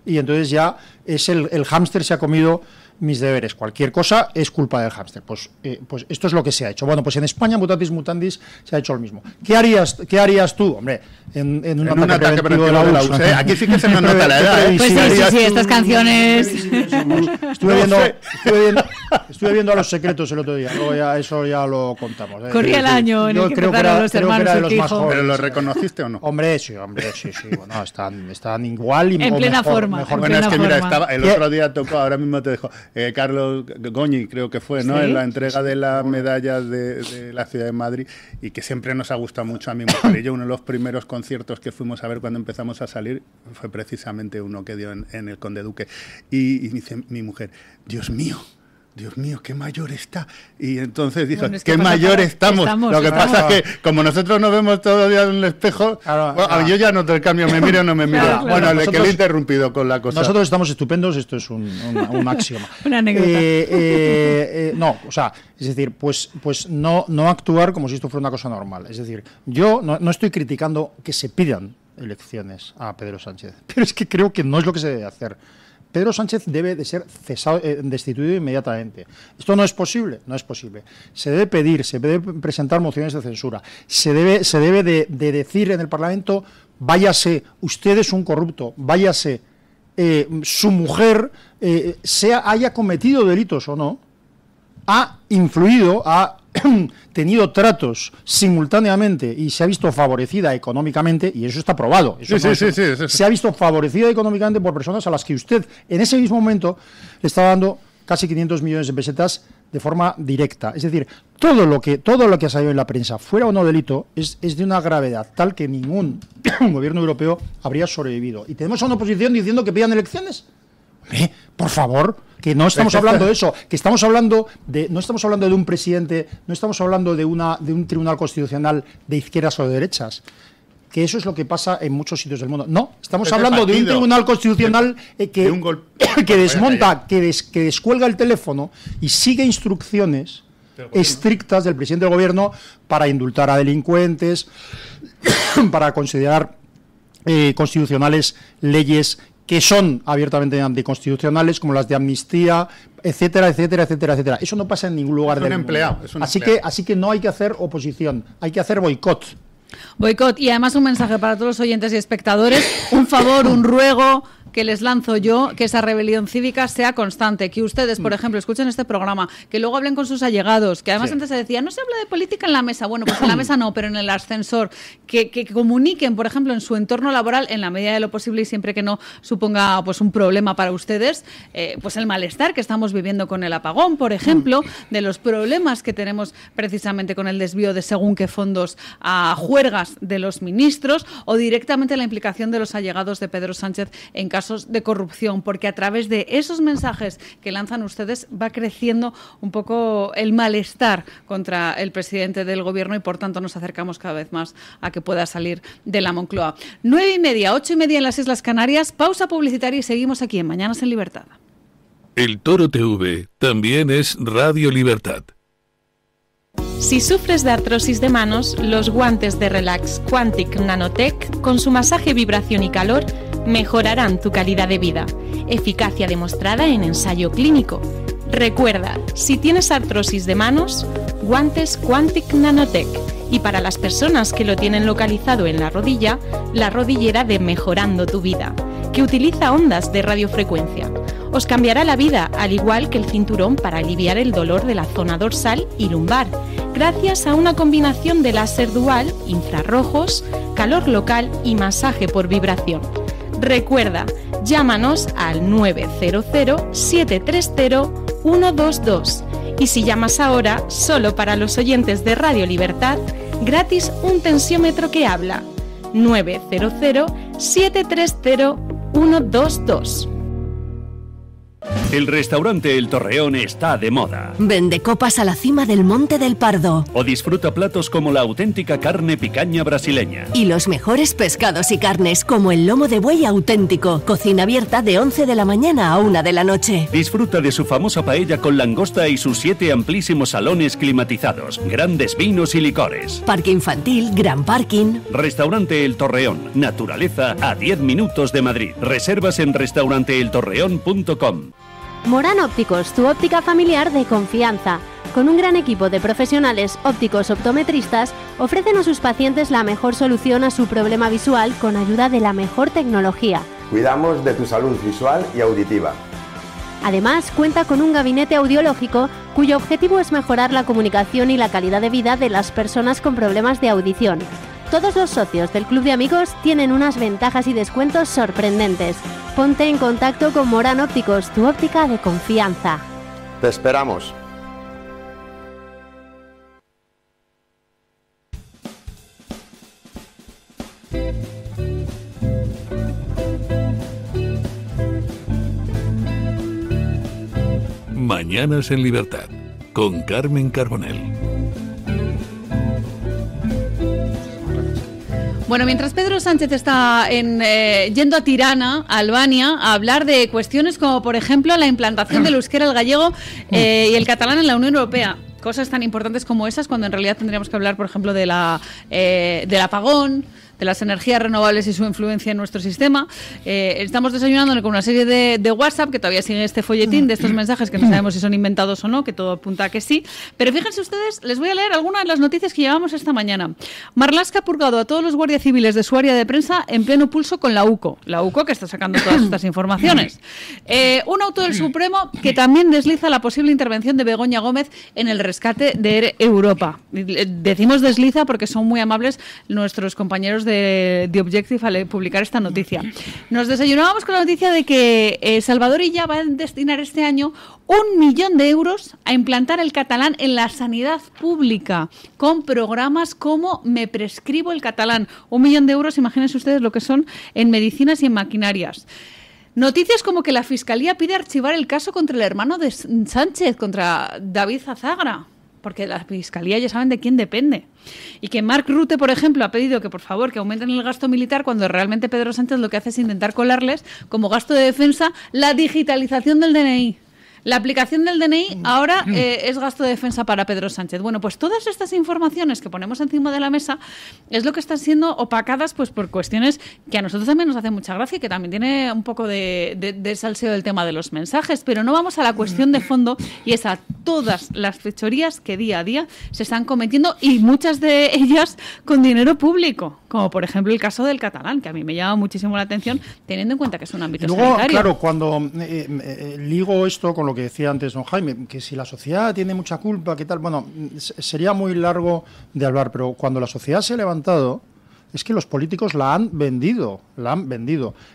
G: y entonces ya es el hámster se ha comido mis deberes. Cualquier cosa es culpa del hámster. Pues esto es lo que se ha hecho. Bueno, pues en España, mutatis mutandis, se ha hecho lo mismo. ¿Qué harías tú, hombre, en un ataque preventivo de la URSS?
F: Aquí sí que se nos nota la edad.
C: Pues sí, estas canciones...
G: Estuve viendo a Los Secretos el otro día. Luego eso ya lo contamos.
C: Corría el año en el que empezaron los hermanos Urquijo.
F: ¿Pero lo reconociste o no?
G: Hombre, sí. Bueno, están igual y
C: en plena forma.
F: Bueno, es que mira, el otro día tocó, ahora mismo te dejo, Carlos Goñi, creo que fue, ¿no? ¿Sí? En la entrega de la medalla de la ciudad de Madrid, y que siempre nos ha gustado mucho a mi mujer y yo. Uno de los primeros conciertos que fuimos a ver cuando empezamos a salir fue precisamente uno que dio en el Conde Duque. Y dice mi mujer, Dios mío, qué mayor está. Y entonces dijo, bueno, qué mayor estamos. Lo que pasa es que, como nosotros nos vemos todos los días en el espejo, yo ya noto el cambio, me miro o no me miro. Claro. Bueno, nosotros, que le he interrumpido con la cosa.
G: Nosotros estamos estupendos, esto es un axioma.
C: Una anécdota.
G: No, o sea, es decir, pues no actuar como si esto fuera una cosa normal. Es decir, yo no estoy criticando que se pidan elecciones a Pedro Sánchez, pero es que creo que no es lo que se debe hacer. Pedro Sánchez debe de ser cesado, destituido inmediatamente. Esto no es posible. Se debe pedir, se debe presentar mociones de censura, se debe de decir en el Parlamento, váyase, usted es un corrupto, váyase, su mujer, haya cometido delitos o no, ha influido, ha tenido tratos simultáneamente y se ha visto favorecida económicamente, y eso está probado. Se ha visto favorecida económicamente por personas a las que usted en ese mismo momento le está dando casi 500 millones de pesetas de forma directa. Es decir, todo lo que ha salido en la prensa, fuera o no delito, es de una gravedad tal que ningún gobierno europeo habría sobrevivido. Y tenemos a una oposición diciendo que pidan elecciones. Por favor, que no estamos hablando de eso, que no estamos hablando de un presidente, no estamos hablando de un tribunal constitucional de izquierdas o de derechas. que eso es lo que pasa en muchos sitios del mundo. No, estamos hablando de un tribunal constitucional que desmonta, que descuelga el teléfono y sigue instrucciones estrictas del presidente del gobierno para indultar a delincuentes, para considerar constitucionales leyes que son abiertamente anticonstitucionales, como las de amnistía, etcétera, etcétera, etcétera, etcétera. Eso no pasa en ningún lugar del mundo. Así que no hay que hacer oposición, hay que hacer boicot.
C: Boicot, y además un mensaje para todos los oyentes y espectadores, un favor, un ruego que les lanzo yo, que esa rebelión cívica sea constante, que ustedes, por ejemplo, escuchen este programa, que luego hablen con sus allegados, que además antes se decía, no se habla de política en la mesa, bueno, pues en la mesa no, pero en el ascensor, que comuniquen, por ejemplo, en su entorno laboral, en la medida de lo posible y siempre que no suponga pues un problema para ustedes, pues el malestar que estamos viviendo con el apagón, por ejemplo, de los problemas que tenemos precisamente con el desvío de según qué fondos a juergas de los ministros o directamente la implicación de los allegados de Pedro Sánchez en casos de corrupción, porque a través de esos mensajes que lanzan ustedes va creciendo un poco el malestar contra el presidente del gobierno y por tanto nos acercamos cada vez más a que pueda salir de la Moncloa. 9:30, 8:30 en las Islas Canarias, pausa publicitaria y seguimos aquí en Mañanas en Libertad.
B: El Toro TV también es Radio Libertad.
K: Si sufres de artrosis de manos, los guantes de Relax Quantic Nanotech con su masaje, vibración y calor mejorarán tu calidad de vida. Eficacia demostrada en ensayo clínico. Recuerda, si tienes artrosis de manos, guantes Quantic Nanotech. Y para las personas que lo tienen localizado en la rodilla, la rodillera de Mejorando tu Vida, que utiliza ondas de radiofrecuencia. Os cambiará la vida, al igual que el cinturón para aliviar el dolor de la zona dorsal y lumbar, gracias a una combinación de láser dual, infrarrojos, calor local y masaje por vibración. Recuerda, llámanos al 900-730-122 y si llamas ahora, solo para los oyentes de Radio Libertad, gratis un tensiómetro que habla. 900-730-122.
H: El restaurante El Torreón está de moda.
L: Vende copas a la cima del Monte del Pardo.
H: O disfruta platos como la auténtica carne picaña brasileña.
L: Y los mejores pescados y carnes como el lomo de buey auténtico. Cocina abierta de 11 de la mañana a 1 de la noche.
H: Disfruta de su famosa paella con langosta y sus 7 amplísimos salones climatizados. Grandes vinos y licores.
L: Parque infantil, gran parking.
H: Restaurante El Torreón. Naturaleza a 10 minutos de Madrid. Reservas en restauranteeltorreón.com.
M: Morán Ópticos, tu óptica familiar de confianza. Con un gran equipo de profesionales ópticos optometristas, ofrecen a sus pacientes la mejor solución a su problema visual con ayuda de la mejor tecnología.
N: Cuidamos de tu salud visual y auditiva.
M: Además, cuenta con un gabinete audiológico cuyo objetivo es mejorar la comunicación y la calidad de vida de las personas con problemas de audición. Todos los socios del Club de Amigos tienen unas ventajas y descuentos sorprendentes. Ponte en contacto con Morán Ópticos, tu óptica de confianza.
N: Te esperamos.
B: Mañanas en Libertad, con Carmen Carbonell.
C: Bueno, mientras Pedro Sánchez está yendo a Tirana, a Albania, a hablar de cuestiones como, por ejemplo, la implantación del euskera, el gallego y el catalán en la Unión Europea. Cosas tan importantes como esas, cuando en realidad tendríamos que hablar, por ejemplo, del apagón, de las energías renovables y su influencia en nuestro sistema. Estamos desayunando con una serie de WhatsApp que todavía sigue este folletín de estos mensajes que no sabemos si son inventados o no, que todo apunta a que sí. Pero fíjense ustedes, les voy a leer algunas de las noticias que llevamos esta mañana. Marlaska ha purgado a todos los guardias civiles de su área de prensa en pleno pulso con la UCO. La UCO que está sacando todas estas informaciones. Un auto del Supremo que también desliza la posible intervención de Begoña Gómez en el rescate de Europa. Decimos desliza porque son muy amables nuestros compañeros de The Objective al publicar esta noticia. Nos desayunábamos con la noticia de que Salvador Illa va a destinar este año 1 millón de euros a implantar el catalán en la sanidad pública, con programas como Me prescribo el catalán. 1 millón de euros, imagínense ustedes lo que son en medicinas y en maquinarias. Noticias como que la Fiscalía pide archivar el caso contra el hermano de Sánchez, contra David Azagra. porque la Fiscalía ya saben de quién depende. Y que Mark Rutte, por ejemplo, ha pedido que por favor que aumenten el gasto militar cuando realmente Pedro Sánchez lo que hace es intentar colarles como gasto de defensa la digitalización del DNI. La aplicación del DNI ahora es gasto de defensa para Pedro Sánchez. Bueno, pues todas estas informaciones que ponemos encima de la mesa es lo que están siendo opacadas pues por cuestiones que a nosotros también nos hacen mucha gracia y que también tiene un poco de salseo del tema de los mensajes. Pero no vamos a la cuestión de fondo y es a todas las fechorías que día a día se están cometiendo y muchas de ellas con dinero público. Como por ejemplo el caso del catalán, que a mí me llama muchísimo la atención teniendo en cuenta que es un ámbito sanitario.
G: Claro, cuando ligo esto con lo que decía antes don Jaime, que si la sociedad tiene mucha culpa, ¿qué tal? Bueno, sería muy largo de hablar, pero cuando la sociedad se ha levantado, es que los políticos la han vendido.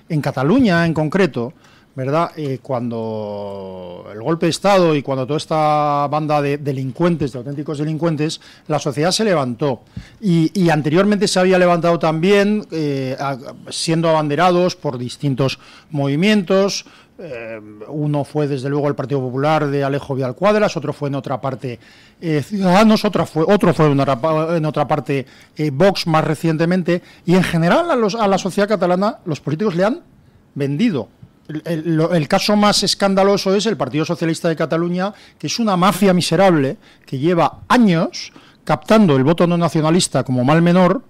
G: En Cataluña, en concreto, ¿verdad? Cuando el golpe de Estado y cuando toda esta banda de delincuentes, de auténticos delincuentes, la sociedad se levantó. Y anteriormente se había levantado también, siendo abanderados por distintos movimientos. Uno fue desde luego el Partido Popular de Alejo Vidal Quadras, otro fue en otra parte Ciudadanos, otro fue en otra parte Vox más recientemente, y en general a la sociedad catalana los políticos le han vendido. El caso más escandaloso es el Partido Socialista de Cataluña, que es una mafia miserable que lleva años captando el voto no nacionalista como mal menor,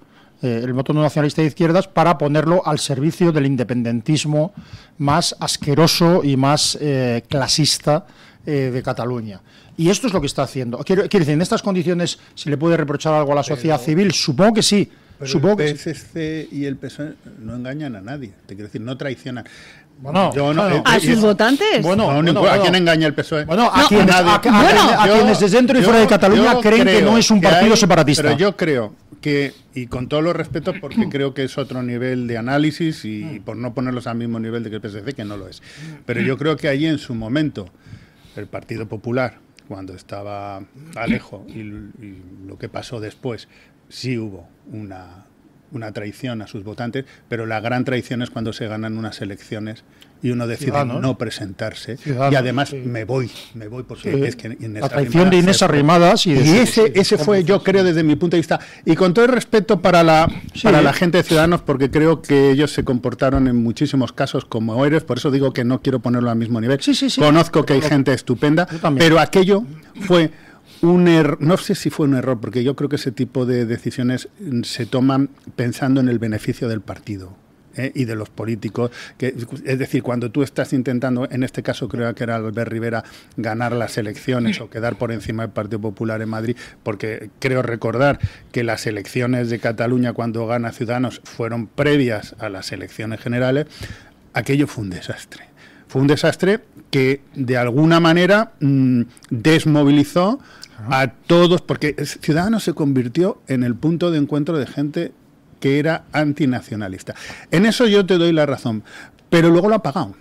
G: el voto no nacionalista de izquierdas, para ponerlo al servicio del independentismo más asqueroso y más clasista de Cataluña. Y esto es lo que está haciendo. Quiero decir, en estas condiciones, ¿se le puede reprochar algo a la sociedad civil? Supongo que sí.
F: Pero el PSC y el PSOE no engañan a nadie, te quiero decir, no traicionan.
G: Bueno,
C: ¿a sus votantes?
F: ¿A quién engaña el PSOE?
G: A quienes desde dentro y fuera de Cataluña creen que no es un partido separatista.
F: Pero yo creo que, y con todos los respetos, porque creo que es otro nivel de análisis y por no ponerlos al mismo nivel de que el PSC, que no lo es, pero yo creo que allí en su momento el Partido Popular, cuando estaba Alejo y lo que pasó después, sí hubo una traición a sus votantes, pero la gran traición es cuando se ganan unas elecciones y uno decide no presentarse. Y además me voy porque es que Inés
G: la traición de Inés Arrimadas
F: y ese fue, yo creo, desde mi punto de vista, y con todo el respeto para la gente de Ciudadanos, porque creo que ellos se comportaron en muchísimos casos como héroes, por eso digo que no quiero ponerlo al mismo nivel. Conozco que hay gente estupenda, pero aquello fue un error, no sé si fue un error, porque yo creo que ese tipo de decisiones se toman pensando en el beneficio del partido y de los políticos, es decir, cuando tú estás intentando, en este caso creo que era Albert Rivera, ganar las elecciones o quedar por encima del Partido Popular en Madrid, porque creo recordar que las elecciones de Cataluña cuando gana Ciudadanos fueron previas a las elecciones generales, aquello fue un desastre. Fue un desastre que de alguna manera desmovilizó a todos, porque Ciudadanos se convirtió en el punto de encuentro de gente que era antinacionalista. En eso yo te doy la razón, pero luego lo ha pagado.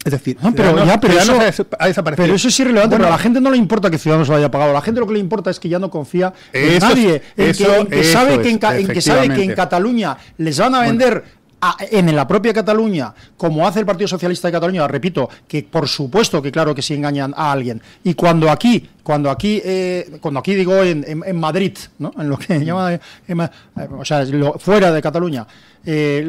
F: Es decir,
G: pero eso es irrelevante, pero a la gente no le importa que Ciudadanos lo haya pagado. A la gente lo que le importa es que ya no confía en nadie, en que sabe que en Cataluña les van a vender en la propia Cataluña, como hace el Partido Socialista de Cataluña, repito, que por supuesto que claro que sí engañan a alguien. Y cuando aquí digo en Madrid, ¿no? En lo que llama, o sea, fuera de Cataluña,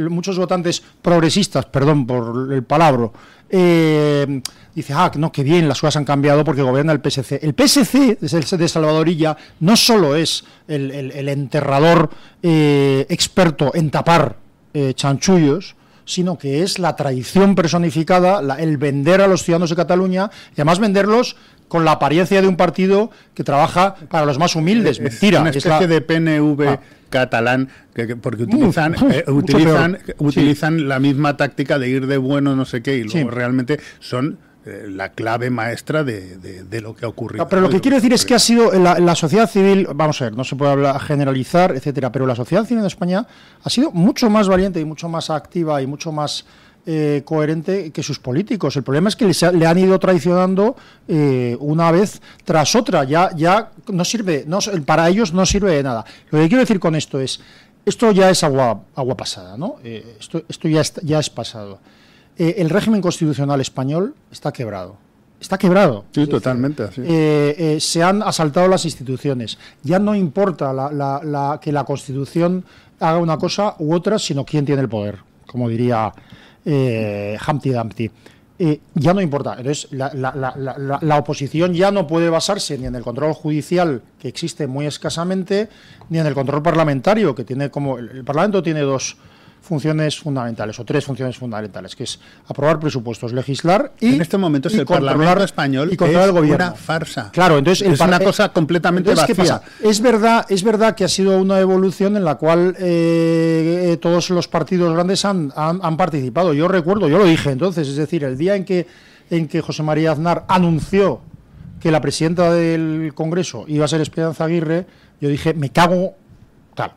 G: muchos votantes progresistas, perdón por el palabra, dice, no, qué bien, las cosas han cambiado porque gobierna el PSC. El PSC de Salvador Illa no solo es el enterrador experto en tapar chanchullos, sino que es la traición personificada, el vender a los ciudadanos de Cataluña y además venderlos con la apariencia de un partido que trabaja para los más humildes. Mentira.
F: Una especie de PNV catalán, porque utilizan la misma táctica de ir de bueno no sé qué y luego realmente son la clave maestra de lo que ha ocurrido.
G: Pero lo que quiero decir es que ha sido la sociedad civil, vamos a ver, no se puede generalizar, etcétera, pero la sociedad civil en España ha sido mucho más valiente y mucho más activa y mucho más coherente que sus políticos. El problema es que le han ido traicionando una vez tras otra. Ya no sirve, para ellos no sirve de nada. Lo que quiero decir con esto es, esto ya es agua pasada, ¿no? Esto ya es pasado. El régimen constitucional español está quebrado. está quebrado.
F: Sí, totalmente. Así.
G: Se han asaltado las instituciones. Ya no importa que la Constitución haga una cosa u otra, sino quién tiene el poder, como diría Humpty Dumpty. Ya no importa. Entonces, la oposición ya no puede basarse ni en el control judicial, que existe muy escasamente, ni en el control parlamentario, que tiene como... El Parlamento tiene dos funciones fundamentales, o tres funciones fundamentales, que es aprobar presupuestos, legislar y...
F: En este momento el Parlamento español es
G: el gobierno.
F: Una farsa.
G: Claro, entonces...
F: Es una cosa completamente vacía.
G: ¿Qué pasa? Es verdad que ha sido una evolución en la cual todos los partidos grandes han participado. Yo recuerdo, yo lo dije entonces, es decir, el día en que José María Aznar anunció que la presidenta del Congreso iba a ser Esperanza Aguirre, yo dije, me cago tal.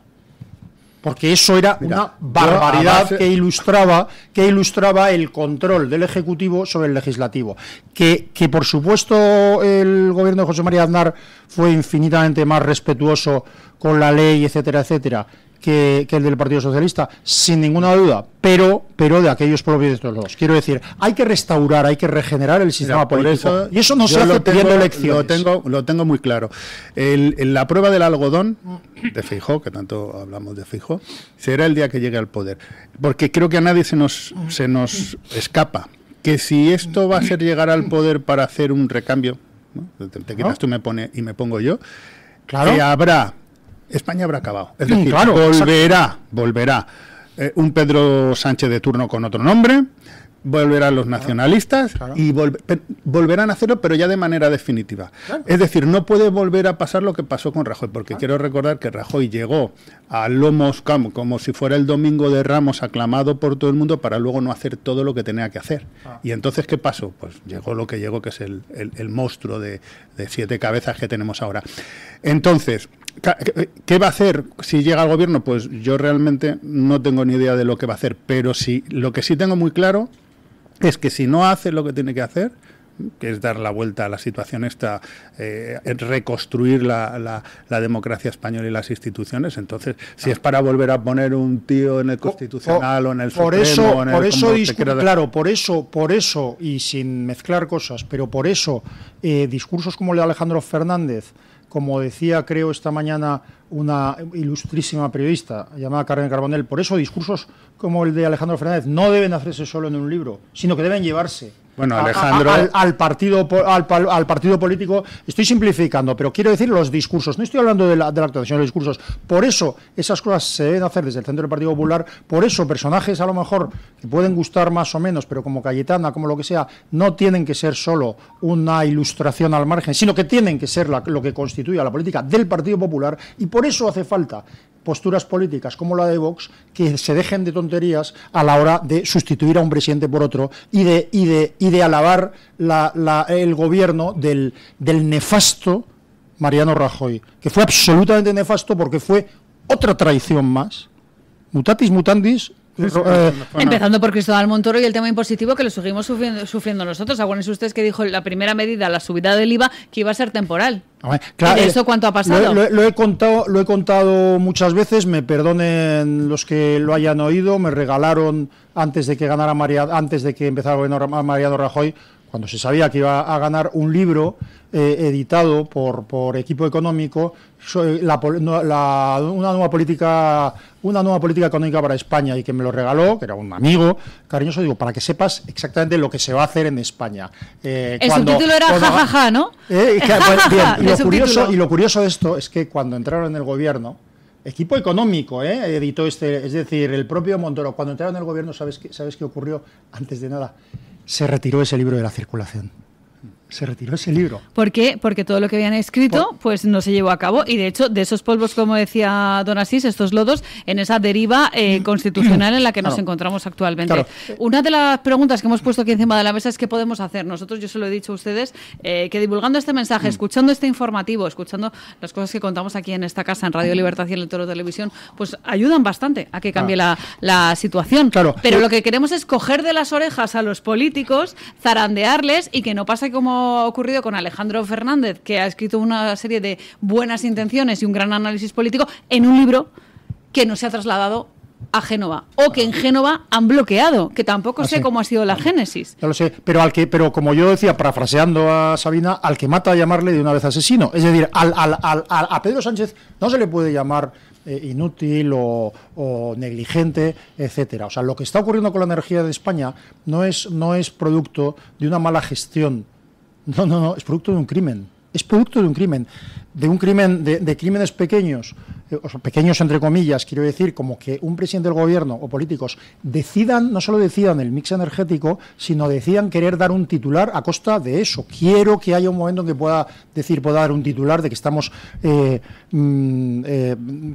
G: Porque eso era una barbaridad que ilustraba el control del Ejecutivo sobre el Legislativo. Que por supuesto el gobierno de José María Aznar fue infinitamente más respetuoso con la ley, etcétera, etcétera, que el del Partido Socialista, sin ninguna duda, pero de aquellos propios de estos dos. Quiero decir, hay que restaurar, hay que regenerar el sistema político. Y eso no se hace pidiendo elecciones.
F: Lo tengo muy claro. La prueba del algodón de Feijóo, que tanto hablamos de Feijóo, será el día que llegue al poder. Porque creo que a nadie se nos escapa que si esto va a ser llegar al poder para hacer un recambio, ¿no? Te quitas tú y me pongo yo, claro. España habrá acabado. Es decir, claro, volverá un Pedro Sánchez de turno con otro nombre, volverán los nacionalistas y volverán a hacerlo, pero ya de manera definitiva. Claro. Es decir, no puede volver a pasar lo que pasó con Rajoy, porque quiero recordar que Rajoy llegó a Lomos como si fuera el Domingo de Ramos, aclamado por todo el mundo, para luego no hacer todo lo que tenía que hacer. Y entonces, ¿qué pasó? Pues llegó lo que llegó, que es el monstruo de 7 cabezas que tenemos ahora. Entonces, ¿qué va a hacer si llega al gobierno? Pues yo realmente no tengo ni idea de lo que va a hacer, pero lo que sí tengo muy claro es que si no hace lo que tiene que hacer, que es dar la vuelta a la situación esta, reconstruir la democracia española y las instituciones, entonces si es para volver a poner un tío en el Constitucional o en el Supremo,
G: por eso y sin mezclar cosas, pero por eso discursos como el de Alejandro Fernández, como decía, creo, esta mañana una ilustrísima periodista llamada Carmen Carbonell, por eso discursos como el de Alejandro Fernández no deben hacerse solo en un libro, sino que deben llevarse al partido político. Estoy simplificando, pero quiero decir los discursos, no estoy hablando de la actuación, los discursos. Por eso esas cosas se deben hacer desde el centro del Partido Popular, por eso personajes a lo mejor que pueden gustar más o menos, pero como Cayetana, como lo que sea, no tienen que ser solo una ilustración al margen, sino que tienen que ser lo que constituye la política del Partido Popular, y por eso hace falta posturas políticas como la de Vox que se dejen de tonterías a la hora de sustituir a un presidente por otro y de alabar el gobierno del nefasto Mariano Rajoy, que fue absolutamente nefasto porque fue otra traición más, mutatis mutandis.
C: Empezando por Cristóbal Montoro y el tema impositivo que lo seguimos sufriendo nosotros. Acuérdense ustedes que dijo la primera medida, la subida del IVA, que iba a ser temporal.
G: Claro,
C: ¿Y eso cuánto ha pasado?
G: Lo he contado muchas veces, me perdonen los que lo hayan oído. Me regalaron antes de que empezara el gobierno Mariano Rajoy, cuando se sabía que iba a ganar, un libro editado por Equipo Económico, una nueva política económica para España, y que me lo regaló, que era un amigo cariñoso, digo, para que sepas exactamente lo que se va a hacer en España.
C: El subtítulo era jajaja, ¿no?
G: Y lo curioso de esto es que cuando entraron en el gobierno, Equipo Económico editó es decir, el propio Montoro, cuando entraron en el gobierno, ¿sabes qué ocurrió? Antes de nada, se retiró ese libro de la circulación. Se retiró ese libro.
C: ¿Por qué? Porque todo lo que habían escrito pues no se llevó a cabo, y de hecho de esos polvos, como decía don Asís, estos lodos, en esa deriva constitucional en la que nos encontramos actualmente. Claro. Una de las preguntas que hemos puesto aquí encima de la mesa es ¿qué podemos hacer? Nosotros, yo se lo he dicho a ustedes, que divulgando este mensaje, escuchando este informativo, escuchando las cosas que contamos aquí en esta casa, en Radio Libertad y en el Toro Televisión, pues ayudan bastante a que cambie la situación. Claro. Pero lo que queremos es coger de las orejas a los políticos, zarandearles, y que no pase como ha ocurrido con Alejandro Fernández, que ha escrito una serie de buenas intenciones y un gran análisis político en un libro que no se ha trasladado a Génova, o que en Génova han bloqueado, que tampoco sé cómo ha sido la génesis.
G: Ya lo sé, pero como yo decía, parafraseando a Sabina, al que mata llamarle de una vez asesino. Es decir, a Pedro Sánchez no se le puede llamar inútil o negligente, etcétera. O sea, lo que está ocurriendo con la energía de España no es producto de una mala gestión. No, es producto de un crimen. Es producto de un crimen, de crímenes pequeños, o sea, pequeños entre comillas, quiero decir, como que un presidente del gobierno o políticos no solo decidan el mix energético, sino decidan querer dar un titular a costa de eso. Quiero que haya un momento en que pueda dar un titular de que estamos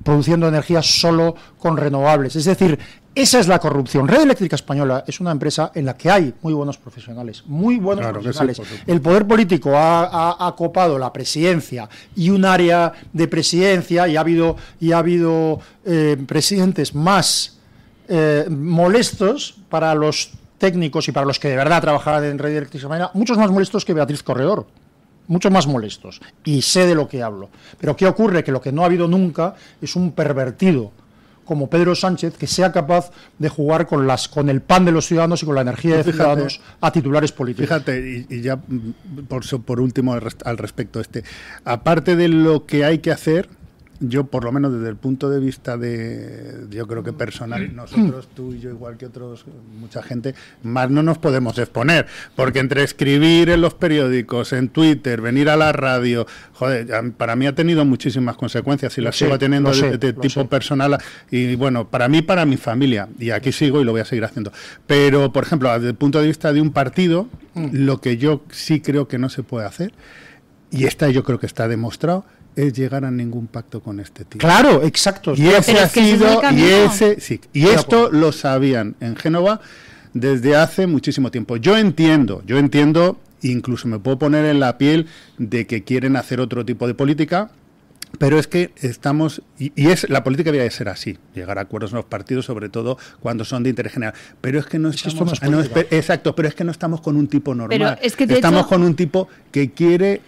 G: produciendo energía solo con renovables. Es decir, esa es la corrupción. Red Eléctrica Española es una empresa en la que hay muy buenos profesionales, profesionales. Sí, el poder político ha copado la presidencia y un área de presidencia y ha habido presidentes más molestos para los técnicos y para los que de verdad trabajaban en Red Eléctrica Española, muchos más molestos que Beatriz Corredor. Mucho más molestos. Y sé de lo que hablo. Pero ¿qué ocurre? Que lo que no ha habido nunca es un pervertido como Pedro Sánchez, que sea capaz de jugar con el pan de los ciudadanos y con la energía de ciudadanos a titulares políticos.
F: Fíjate, y ya por último al respecto aparte de lo que hay que hacer, yo por lo menos desde el punto de vista yo creo que personal, nosotros, tú y yo, igual que otros, mucha gente, más no nos podemos exponer, porque entre escribir en los periódicos, en Twitter, venir a la radio, joder, para mí ha tenido muchísimas consecuencias y las sigo teniendo de tipo personal, y bueno, para mí, para mi familia, y aquí sigo y lo voy a seguir haciendo. Pero, por ejemplo, desde el punto de vista de un partido, lo que yo sí creo que no se puede hacer, y yo creo que está demostrado, es llegar a ningún pacto con este tío.
G: Claro, exacto.
F: Y ese ha sido, y esto lo sabían en Génova desde hace muchísimo tiempo. Yo entiendo, incluso me puedo poner en la piel de que quieren hacer otro tipo de política, pero es que estamos, la política debe ser así, llegar a acuerdos en los partidos, sobre todo cuando son de interés general. Pero es que no estamos, pero es que no estamos con un tipo normal. Estamos con un tipo que quiere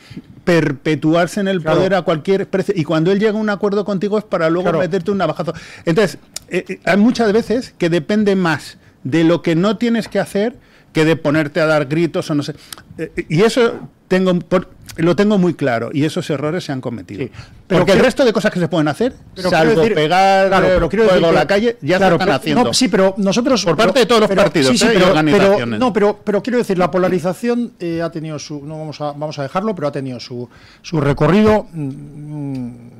F: perpetuarse en el poder a cualquier precio, y cuando él llega a un acuerdo contigo es para luego meterte un navajazo. Entonces, hay muchas veces que depende más de lo que no tienes que hacer que de ponerte a dar gritos o no sé. Y eso lo tengo muy claro, y esos errores se han cometido. Sí, porque el resto de cosas que se pueden hacer, salvo pegar fuego a la calle, ya se están haciendo.
G: No, sí, pero nosotros...
F: Por parte de todos los partidos y organizaciones.
G: Pero quiero decir, la polarización ha tenido vamos a dejarlo, pero ha tenido su recorrido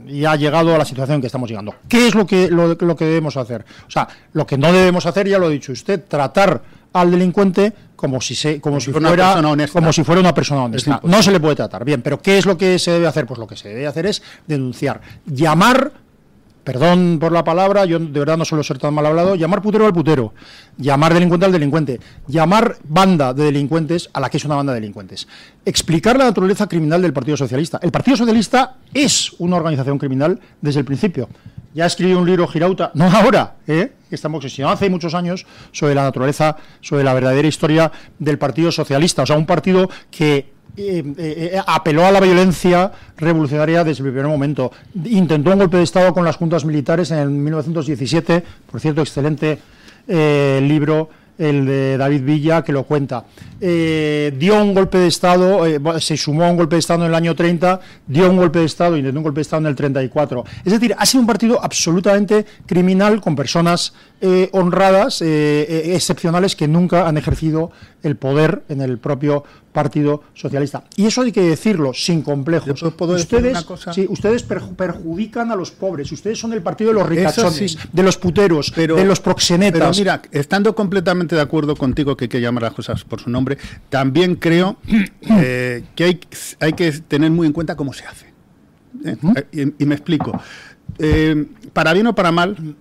G: y ha llegado a la situación en que estamos llegando. ¿Qué es lo que debemos hacer? O sea, lo que no debemos hacer, ya lo ha dicho usted, tratar al delincuente como si fuera una persona honesta. No se le puede tratar. Bien, pero ¿qué es lo que se debe hacer? Pues lo que se debe hacer es denunciar, llamar, perdón por la palabra, yo de verdad no suelo ser tan mal hablado, llamar putero al putero, llamar delincuente al delincuente, llamar banda de delincuentes a la que es una banda de delincuentes, explicar la naturaleza criminal del Partido Socialista. El Partido Socialista es una organización criminal desde el principio. Ya escribió un libro Girauta, no ahora, estamos obsesionados hace muchos años sobre la naturaleza, sobre la verdadera historia del Partido Socialista, o sea, un partido que apeló a la violencia revolucionaria desde el primer momento, intentó un golpe de Estado con las juntas militares en 1917, por cierto, excelente libro, el de David Villa, que lo cuenta. Dio un golpe de Estado, se sumó a un golpe de Estado en el año 30, dio un golpe de Estado, intentó un golpe de Estado en el 34. Es decir, ha sido un partido absolutamente criminal, con personas honradas, excepcionales, que nunca han ejercido el poder en el propio Partido Socialista. Y eso hay que decirlo sin complejos. Ustedes perjudican a los pobres, ustedes son el partido de los ricachones, de los puteros, de los proxenetas.
F: Pero mira, estando completamente de acuerdo contigo que hay que llamar a las cosas por su nombre, también creo que hay que tener muy en cuenta cómo se hace. Y me explico. Para bien o para mal,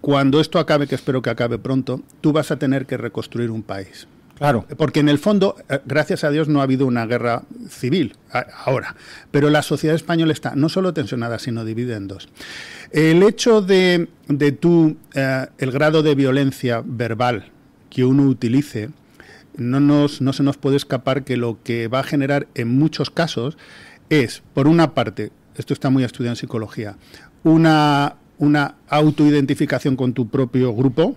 F: cuando esto acabe, que espero que acabe pronto, tú vas a tener que reconstruir un país.
G: Claro.
F: Porque en el fondo, gracias a Dios, no ha habido una guerra civil ahora. Pero la sociedad española está no solo tensionada, sino dividida en dos. El hecho de el grado de violencia verbal que uno utilice, no se nos puede escapar que lo que va a generar en muchos casos es, por una parte, esto está muy estudiado en psicología, una una autoidentificación con tu propio grupo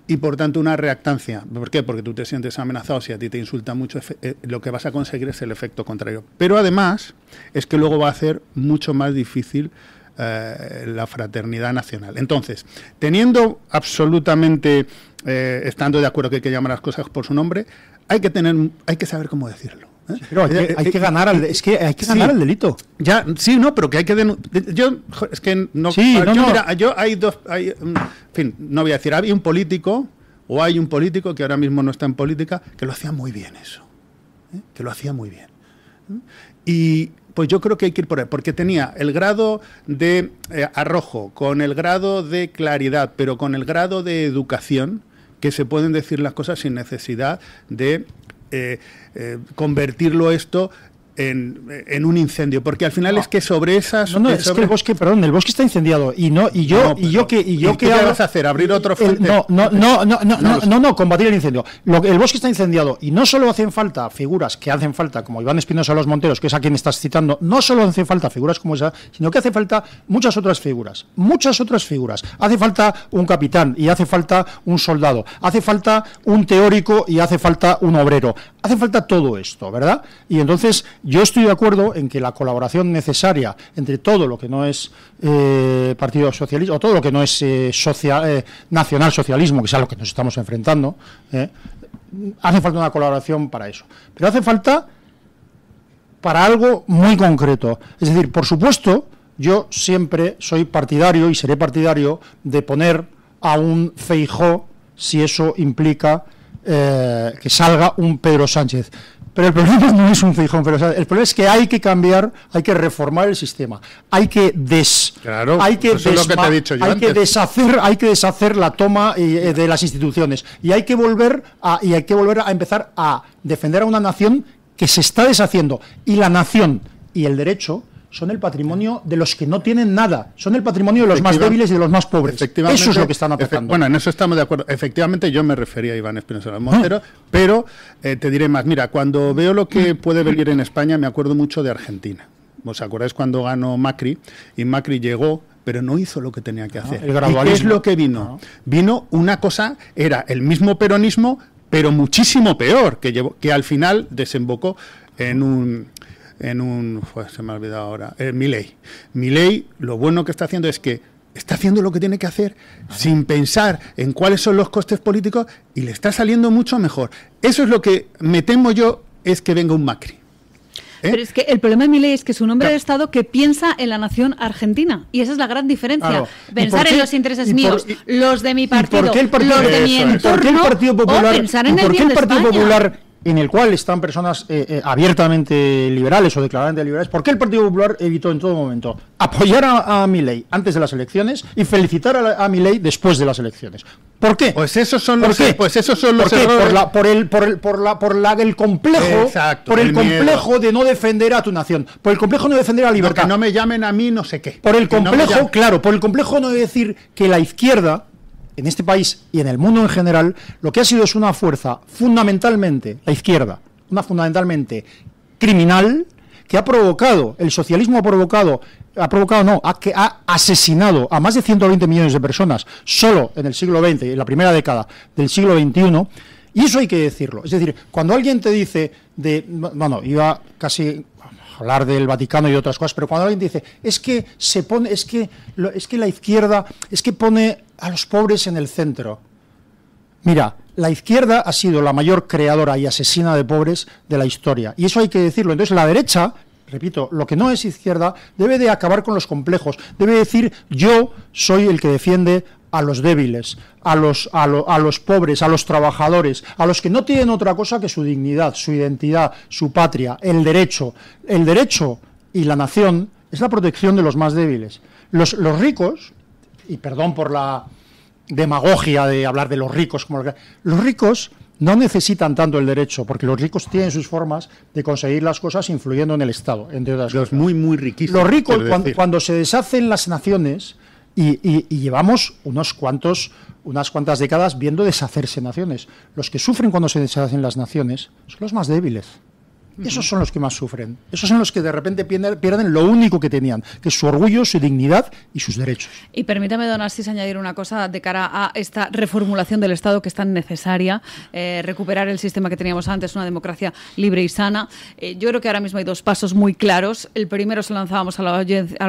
F: y por tanto una reactancia. ¿Por qué? Porque tú te sientes amenazado, si a ti te insulta mucho, lo que vas a conseguir es el efecto contrario. Pero además es que luego va a hacer mucho más difícil la fraternidad nacional. Entonces, teniendo absolutamente, estando de acuerdo que hay que llamar las cosas por su nombre, hay que saber cómo decirlo.
G: Pero hay que ganar al delito.
F: Ya, sí, no, pero que hay que es que no.
G: Sí,
F: Mira, en fin, no voy a decir, hay un político que ahora mismo no está en política que lo hacía muy bien eso, que lo hacía muy bien. Y pues yo creo que hay que ir por ahí, porque tenía el grado de arrojo, con el grado de claridad, pero con el grado de educación, que se pueden decir las cosas sin necesidad de convertirlo esto en un incendio, porque al final es que sobre esas
G: es que el bosque está incendiado y
F: ¿qué vas a hacer? ¿Abrir otro frente?
G: No, combatir el incendio. El bosque está incendiado y no solo hacen falta figuras que hacen falta, como Iván Espinosa Los Monteros, que es a quien estás citando, no solo hacen falta figuras como esa, sino que hace falta muchas otras figuras. Hace falta un capitán y hace falta un soldado, hace falta un teórico y hace falta un obrero. Hace falta todo esto, ¿verdad? Y entonces yo estoy de acuerdo en que la colaboración necesaria entre todo lo que no es Partido Socialista, o todo lo que no es nacionalsocialismo, que es a lo que nos estamos enfrentando, hace falta una colaboración para eso. Pero hace falta para algo muy concreto. Es decir, por supuesto, yo siempre soy partidario y seré partidario de poner a un Feijóo si eso implica que salga un Pedro Sánchez. Pero el problema no es un Feijóo, el problema es que hay que cambiar, hay que reformar el sistema, hay que deshacer la toma de las instituciones y hay que volver a empezar a defender a una nación que se está deshaciendo, y la nación y el derecho son el patrimonio de los que no tienen nada, son el patrimonio de los más débiles y de los más pobres. Eso es lo que están atacando.
F: Bueno, en eso estamos de acuerdo. Efectivamente, yo me refería a Iván Espinosa Los Monteros, pero te diré más. Mira, cuando veo lo que puede venir en España, me acuerdo mucho de Argentina. ¿Os acordáis cuando ganó Macri? Y Macri llegó, pero no hizo lo que tenía que hacer.
G: El gradualismo.
F: ¿Y qué es lo que vino? Vino una cosa, era el mismo peronismo, pero muchísimo peor, que al final desembocó en un se me ha olvidado ahora, Milei. Milei, lo bueno que está haciendo es que está haciendo lo que tiene que hacer sin pensar en cuáles son los costes políticos y le está saliendo mucho mejor. Eso es lo que me temo yo, es que venga un Macri.
C: Pero es que el problema de Milei es que es un hombre de Estado que piensa en la nación argentina, y esa es la gran diferencia. Claro. Pensar en los intereses míos, los de mi partido, los de mi entorno, o pensar en el bien de España.
G: En el cual están personas abiertamente liberales o declaradamente liberales. ¿Por qué el Partido Popular evitó en todo momento apoyar a Milei antes de las elecciones y felicitar a Milei después de las elecciones? ¿Por qué?
F: Pues esos son los errores.
G: Por el complejo,
F: exacto,
G: por el complejo de no defender a tu nación, por el complejo de no defender a la libertad.
F: Que no me llamen a mí no sé qué.
G: Por el complejo, por el complejo no de decir que la izquierda en este país y en el mundo en general, lo que ha sido es una fuerza fundamentalmente, la izquierda, una fundamentalmente criminal, que ha provocado, el socialismo ha asesinado a más de 120 millones de personas solo en el siglo XX, en la primera década del siglo XXI, y eso hay que decirlo. Es decir, cuando alguien te dice iba casi a hablar del Vaticano y otras cosas, pero cuando alguien dice, es que la izquierda, pone a los pobres en el centro. Mira, la izquierda ha sido la mayor creadora y asesina de pobres de la historia, y eso hay que decirlo. Entonces la derecha, repito, lo que no es izquierda, debe de acabar con los complejos, debe decir, yo soy el que defiende a los débiles, a los pobres, a los trabajadores, a los que no tienen otra cosa que su dignidad, su identidad, su patria, el derecho. El derecho y la nación es la protección de los más débiles. Los ricos, y perdón por la demagogia de hablar de los ricos, los ricos no necesitan tanto el derecho, porque los ricos tienen sus formas de conseguir las cosas influyendo en el Estado, entre otras cosas.
F: Muy, muy riquísimos.
G: Los ricos, cuando se deshacen las naciones, y llevamos unas cuantas décadas viendo deshacerse naciones, los que sufren cuando se deshacen las naciones son los más débiles. Esos son los que más sufren. Esos son los que de repente pierden lo único que tenían, que es su orgullo, su dignidad y sus derechos.
C: Y permítame, don Asís, añadir una cosa de cara a esta reformulación del Estado que es tan necesaria, recuperar el sistema que teníamos antes, una democracia libre y sana. Yo creo que ahora mismo hay dos pasos muy claros. El primero se lanzábamos a la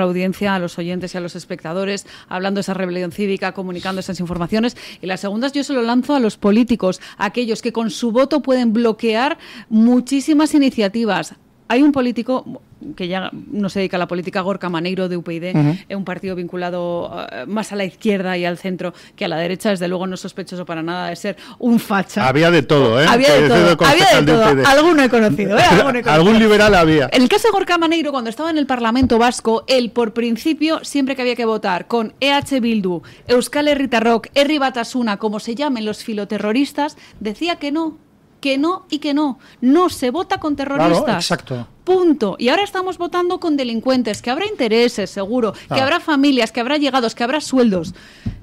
C: audiencia, a los oyentes y a los espectadores, hablando de esa rebelión cívica, comunicando esas informaciones. Y la segunda yo se lo lanzo a los políticos, a aquellos que con su voto pueden bloquear muchísimas iniciativas. Hay un político que ya no se dedica a la política, Gorka Maneiro, de UPyD, un partido vinculado más a la izquierda y al centro que a la derecha. Desde luego no es sospechoso para nada de ser un facha.
F: Había de todo, ¿eh?
C: Había de todo. Alguno he conocido,
F: Algún liberal había.
C: En el caso de Gorka Maneiro, cuando estaba en el Parlamento Vasco, él, por principio, siempre que había que votar con EH Bildu, Euskal Herritarrok, Herri Batasuna, como se llamen los filoterroristas, decía que no y que no. No se vota con terroristas.
G: Claro, exacto.
C: Punto. Y ahora estamos votando con delincuentes, que habrá intereses, seguro, que habrá familias, que habrá llegados, que habrá sueldos.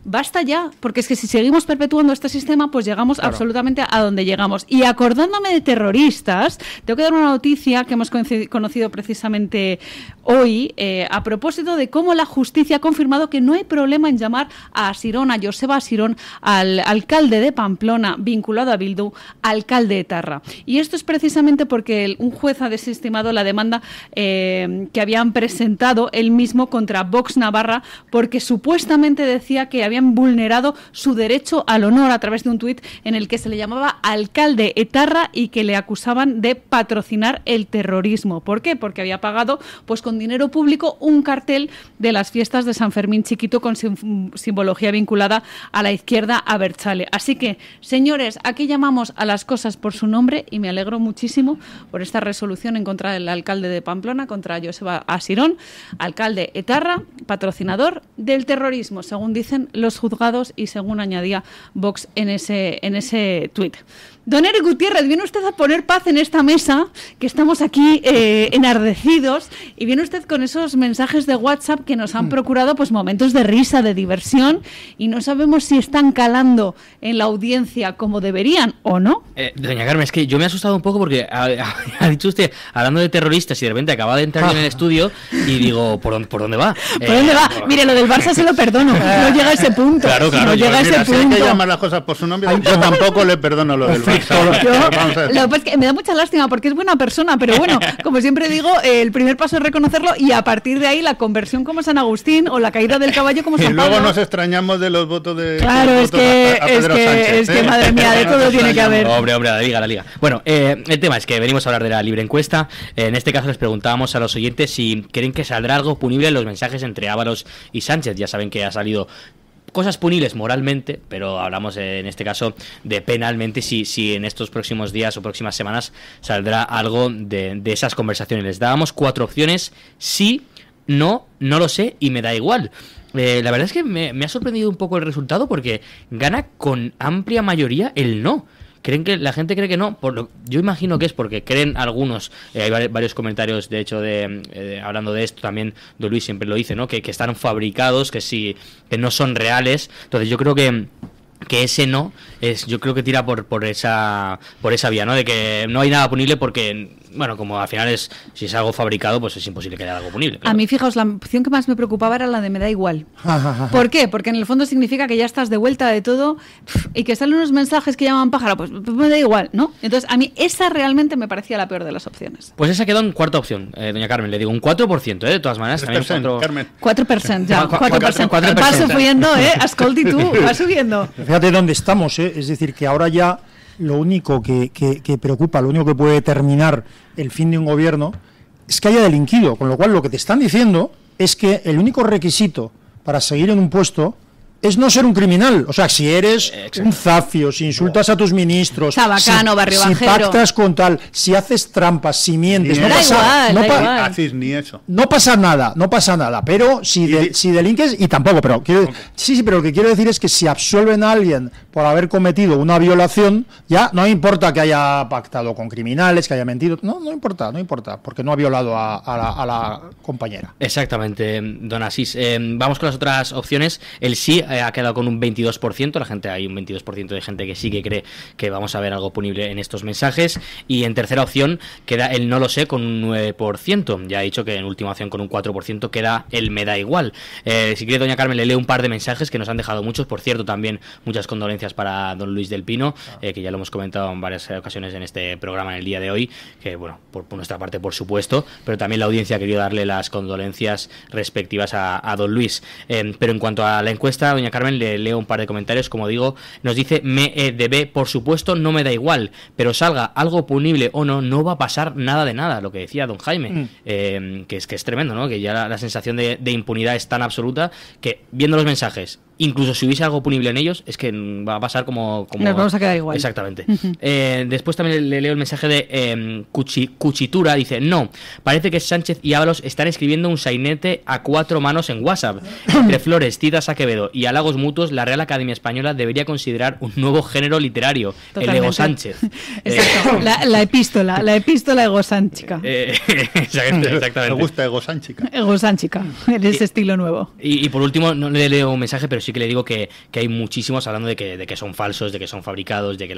C: Basta ya, porque es que si seguimos perpetuando este sistema, pues llegamos absolutamente a donde llegamos. Y acordándome de terroristas, tengo que dar una noticia que hemos conocido precisamente hoy, a propósito de cómo la justicia ha confirmado que no hay problema en llamar a Asirón, a Joseba Asirón, al alcalde de Pamplona, vinculado a Bildu, alcalde etarra. Y esto es precisamente porque un juez ha desestimado la demanda que habían presentado él mismo contra Vox Navarra, porque supuestamente decía que habían vulnerado su derecho al honor a través de un tuit en el que se le llamaba alcalde etarra y que le acusaban de patrocinar el terrorismo. ¿Por qué? Porque había pagado pues con dinero público un cartel de las fiestas de San Fermín Chiquito con simbología vinculada a la izquierda abertzale. Así que, señores, aquí llamamos a las cosas por su nombre y me alegro muchísimo por esta resolución en contra del alcalde de Pamplona, contra Joseba Asirón, alcalde etarra, patrocinador del terrorismo, según dicen los juzgados y según añadía Vox en ese tuit. Don Eric Gutiérrez, viene usted a poner paz en esta mesa, que estamos aquí enardecidos, y viene usted con esos mensajes de WhatsApp que nos han procurado pues momentos de risa, de diversión, y no sabemos si están calando en la audiencia como deberían o no.
D: Doña Carmen, es que yo me he asustado un poco porque ha dicho usted, hablando de terroristas, y de repente acaba de entrar en el estudio y digo, ¿por dónde va?
C: ¿Por dónde va? Mire, lo del Barça se lo perdono, no llega a ese punto.
D: Claro,
C: no llega a ese punto.
F: Si hay que llamar las cosas por su nombre, yo tampoco le perdono lo del Barça.
C: Lo que pasa es que me da mucha lástima porque es buena persona, pero bueno, como siempre digo, el primer paso es reconocerlo y a partir de ahí la conversión como San Agustín o la caída del caballo como San Pablo.
F: Y luego nos extrañamos de los votos de...
C: Claro, es que madre mía, de todo tiene que haber.
D: Hombre, la liga. Bueno, el tema es que venimos a hablar de la libre encuesta. En este caso les preguntábamos a los oyentes si creen que saldrá algo punible en los mensajes entre Ábalos y Sánchez. Ya saben que ha salido cosas punibles moralmente, pero hablamos en este caso de penalmente, si en estos próximos días o próximas semanas saldrá algo de esas conversaciones. Les dábamos 4 opciones: sí, no lo sé y me da igual. La verdad es que me ha sorprendido un poco el resultado porque gana con amplia mayoría el no. La gente cree que no, yo imagino que es porque creen algunos, hay varios comentarios de hecho hablando de esto, también Don Luis siempre lo dice, ¿no? Que están fabricados, que no son reales. Entonces yo creo que ese no yo creo que tira por esa vía, ¿no? De que no hay nada punible porque, bueno, como al final si es algo fabricado, pues es imposible que haya algo punible. Claro.
C: A mí, fijaos, la opción que más me preocupaba era la de me da igual. ¿Por qué? Porque en el fondo significa que ya estás de vuelta de todo y que salen unos mensajes que llaman pájaro, pues me da igual, ¿no? Entonces, a mí esa realmente me parecía la peor de las opciones.
D: Pues esa quedó en cuarta opción, doña Carmen, le digo, un 4%, de todas maneras.
C: 4%, ya, 4%. Va subiendo, Ascolti tú, va subiendo.
G: Fíjate dónde estamos, es decir, que ahora ya lo único que preocupa, lo único que puede determinar el fin de un gobierno es que haya delinquido, con lo cual lo que te están diciendo es que el único requisito para seguir en un puesto es no ser un criminal. O sea, si eres un zafio, si insultas a tus ministros,
C: Chabacano, barrio
G: si
C: bajero,
G: pactas con tal, si haces trampas, si mientes, no pasa nada, pero si delinques, y tampoco, pero pero lo que quiero decir es que si absuelven a alguien por haber cometido una violación, ya no importa que haya pactado con criminales, que haya mentido, no importa, porque no ha violado a la compañera.
D: Exactamente, don Asís. Vamos con las otras opciones. El sí ha quedado con un 22%. Hay un 22% de gente que sí que cree que vamos a ver algo punible en estos mensajes. Y en tercera opción queda el no lo sé con un 9%. Ya he dicho que en última opción con un 4% queda el me da igual. Si quiere, doña Carmen, le leo un par de mensajes que nos han dejado muchos. Por cierto, también muchas condolencias para don Luis del Pino, que ya lo hemos comentado en varias ocasiones en este programa en el día de hoy, que bueno, por nuestra parte por supuesto, pero también la audiencia ha querido darle las condolencias respectivas a don Luis. Pero en cuanto a la encuesta, doña Carmen, le leo un par de comentarios. Como digo, nos dice MEDB, por supuesto no me da igual, pero salga algo punible o no va a pasar nada de nada, lo que decía don Jaime, que es tremendo, ¿no? Que ya la sensación de impunidad es tan absoluta que viendo los mensajes, incluso si hubiese algo punible en ellos, es que va a pasar como
C: nos vamos a quedar igual.
D: Exactamente. Después también le leo el mensaje de Cuchitura, dice, no, parece que Sánchez y Ábalos están escribiendo un sainete a 4 manos en WhatsApp. Entre flores, citas a Quevedo y halagos mutuos, la Real Academia Española debería considerar un nuevo género literario, el ego Sánchez.
C: Exacto, la epístola egosánchica.
D: Exactamente.
F: Me gusta egosánchica.
C: Egosánchica, en ese estilo nuevo.
D: Y por último, no le leo un mensaje, pero sí que le digo que hay muchísimos hablando de que son falsos, de que son fabricados, de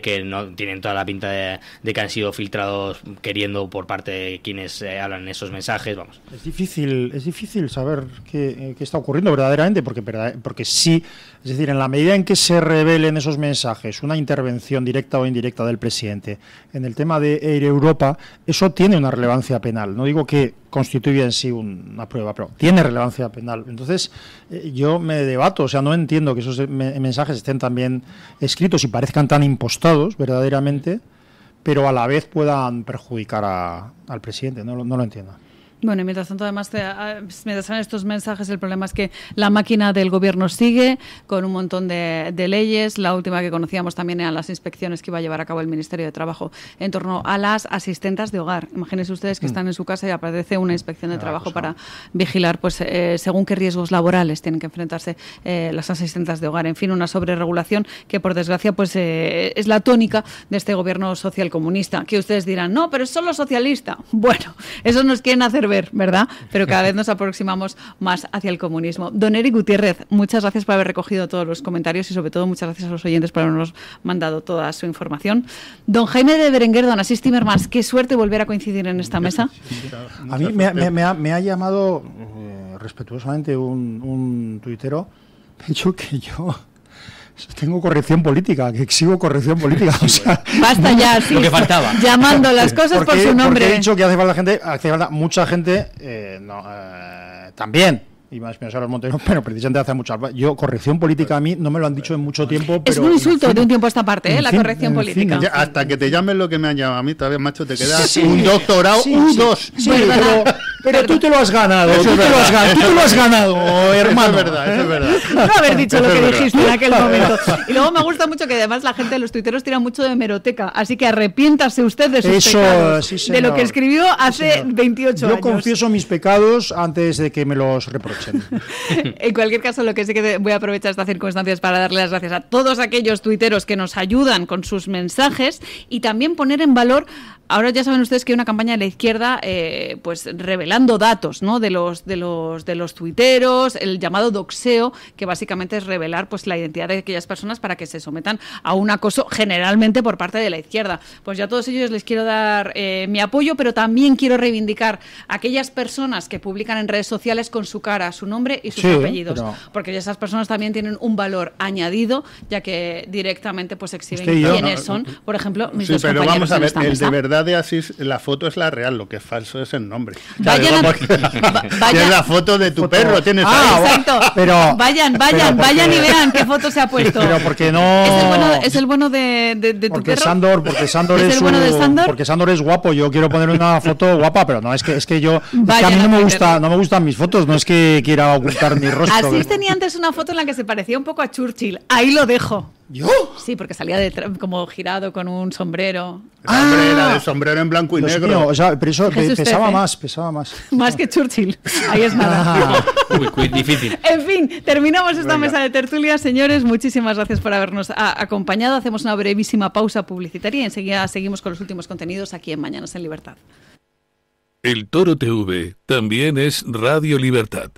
D: que no tienen toda la pinta de que han sido filtrados queriendo por parte de quienes hablan en esos mensajes. Vamos.
G: Es difícil saber qué está ocurriendo verdaderamente, porque sí, es decir, en la medida en que se revelen esos mensajes, una intervención directa o indirecta del presidente en el tema de Air Europa, eso tiene una relevancia penal. No digo que constituye en sí una prueba, pero tiene relevancia penal. Entonces, yo me debato, o sea, no entiendo que esos mensajes estén tan bien escritos y parezcan tan impostados verdaderamente, pero a la vez puedan perjudicar al presidente. No lo entiendo.
C: Bueno, y mientras tanto, además, mientras salen estos mensajes, el problema es que la máquina del gobierno sigue con un montón de leyes. La última que conocíamos también eran las inspecciones que iba a llevar a cabo el Ministerio de Trabajo en torno a las asistentas de hogar. Imagínense ustedes que están en su casa y aparece una inspección de trabajo para vigilar, pues, según qué riesgos laborales tienen que enfrentarse las asistentas de hogar. En fin, una sobreregulación que, por desgracia, pues es la tónica de este gobierno socialcomunista. Que ustedes dirán, no, pero es solo socialista. Bueno, eso nos quieren hacer ver, ¿verdad? Pero cada vez nos aproximamos más hacia el comunismo. Don Eric Gutiérrez, muchas gracias por haber recogido todos los comentarios y sobre todo muchas gracias a los oyentes por habernos mandado toda su información. Don Jaime de Berenguer, don Asís Timmermans, qué suerte volver a coincidir en esta mesa.
G: A mí me ha llamado respetuosamente un tuitero, me ha dicho que yo tengo corrección política, que exhibo corrección política. O sea,
C: basta ya, sí,
D: lo que faltaba.
C: Llamando las cosas por su nombre.
G: Porque he dicho que hace falta mucha gente, también. Y más pensar los Monteros, pero precisamente hace mucho. Yo, corrección política a mí no me lo han dicho en mucho tiempo. Pero,
C: es un insulto de un tiempo a esta parte, la corrección política.
F: Ya, hasta que te llamen lo que me han llamado a mí, todavía, macho, te quedas un doctorado, dos.
G: Sí, pero tú te lo has ganado. Tú te lo has ganado, hermano.
F: Eso es verdad.
C: No haber dicho lo que dijiste en aquel momento. Y luego me gusta mucho que además la gente de los tuiteros tira mucho de hemeroteca. Así que arrepiéntase usted de sus pecados. De lo que escribió hace 28 años.
G: Yo confieso mis pecados antes de que me los reprochen.
C: En cualquier caso, lo que sí que voy a aprovechar estas circunstancias para darle las gracias a todos aquellos tuiteros que nos ayudan con sus mensajes y también poner en valor. Ahora ya saben ustedes que hay una campaña de la izquierda pues revelando datos, ¿no? de los tuiteros, el llamado doxeo, que básicamente es revelar pues la identidad de aquellas personas para que se sometan a un acoso generalmente por parte de la izquierda. Pues ya a todos ellos les quiero dar mi apoyo, pero también quiero reivindicar a aquellas personas que publican en redes sociales con su cara, su nombre y sus apellidos, porque esas personas también tienen un valor añadido, ya que directamente pues exhiben quiénes son, por ejemplo, mis dos compañeros.
F: Pero vamos a ver,
C: el
F: de verdad de Asís, la foto es la real, lo que es falso es el nombre.
C: Vayan
F: tienes la foto de tu perro, tienes
C: exacto.
G: Pero,
C: vayan y vean qué foto se ha puesto.
G: Pero porque no
C: es el bueno de tu perro.
G: Porque Sándor
C: ¿Es el bueno de Sándor?
G: Porque Sándor es guapo. Yo quiero poner una foto guapa, pero no es que yo que a mí no me gustan mis fotos, no es que quiera ocultar mi rostro.
C: Asís tenía antes una foto en la que se parecía un poco a Churchill. Ahí lo dejo.
G: ¿Yo?
C: Sí, porque salía como girado con un sombrero.
F: Era de sombrero en blanco y negro.
G: Mío, o sea, pero eso pesaba más.
C: Más que Churchill. Ahí es nada.
D: Uy, difícil.
C: En fin, terminamos esta mesa de tertulia. Señores, muchísimas gracias por habernos acompañado. Hacemos una brevísima pausa publicitaria y enseguida seguimos con los últimos contenidos aquí en Mañanas en Libertad.
B: El Toro TV también es Radio Libertad.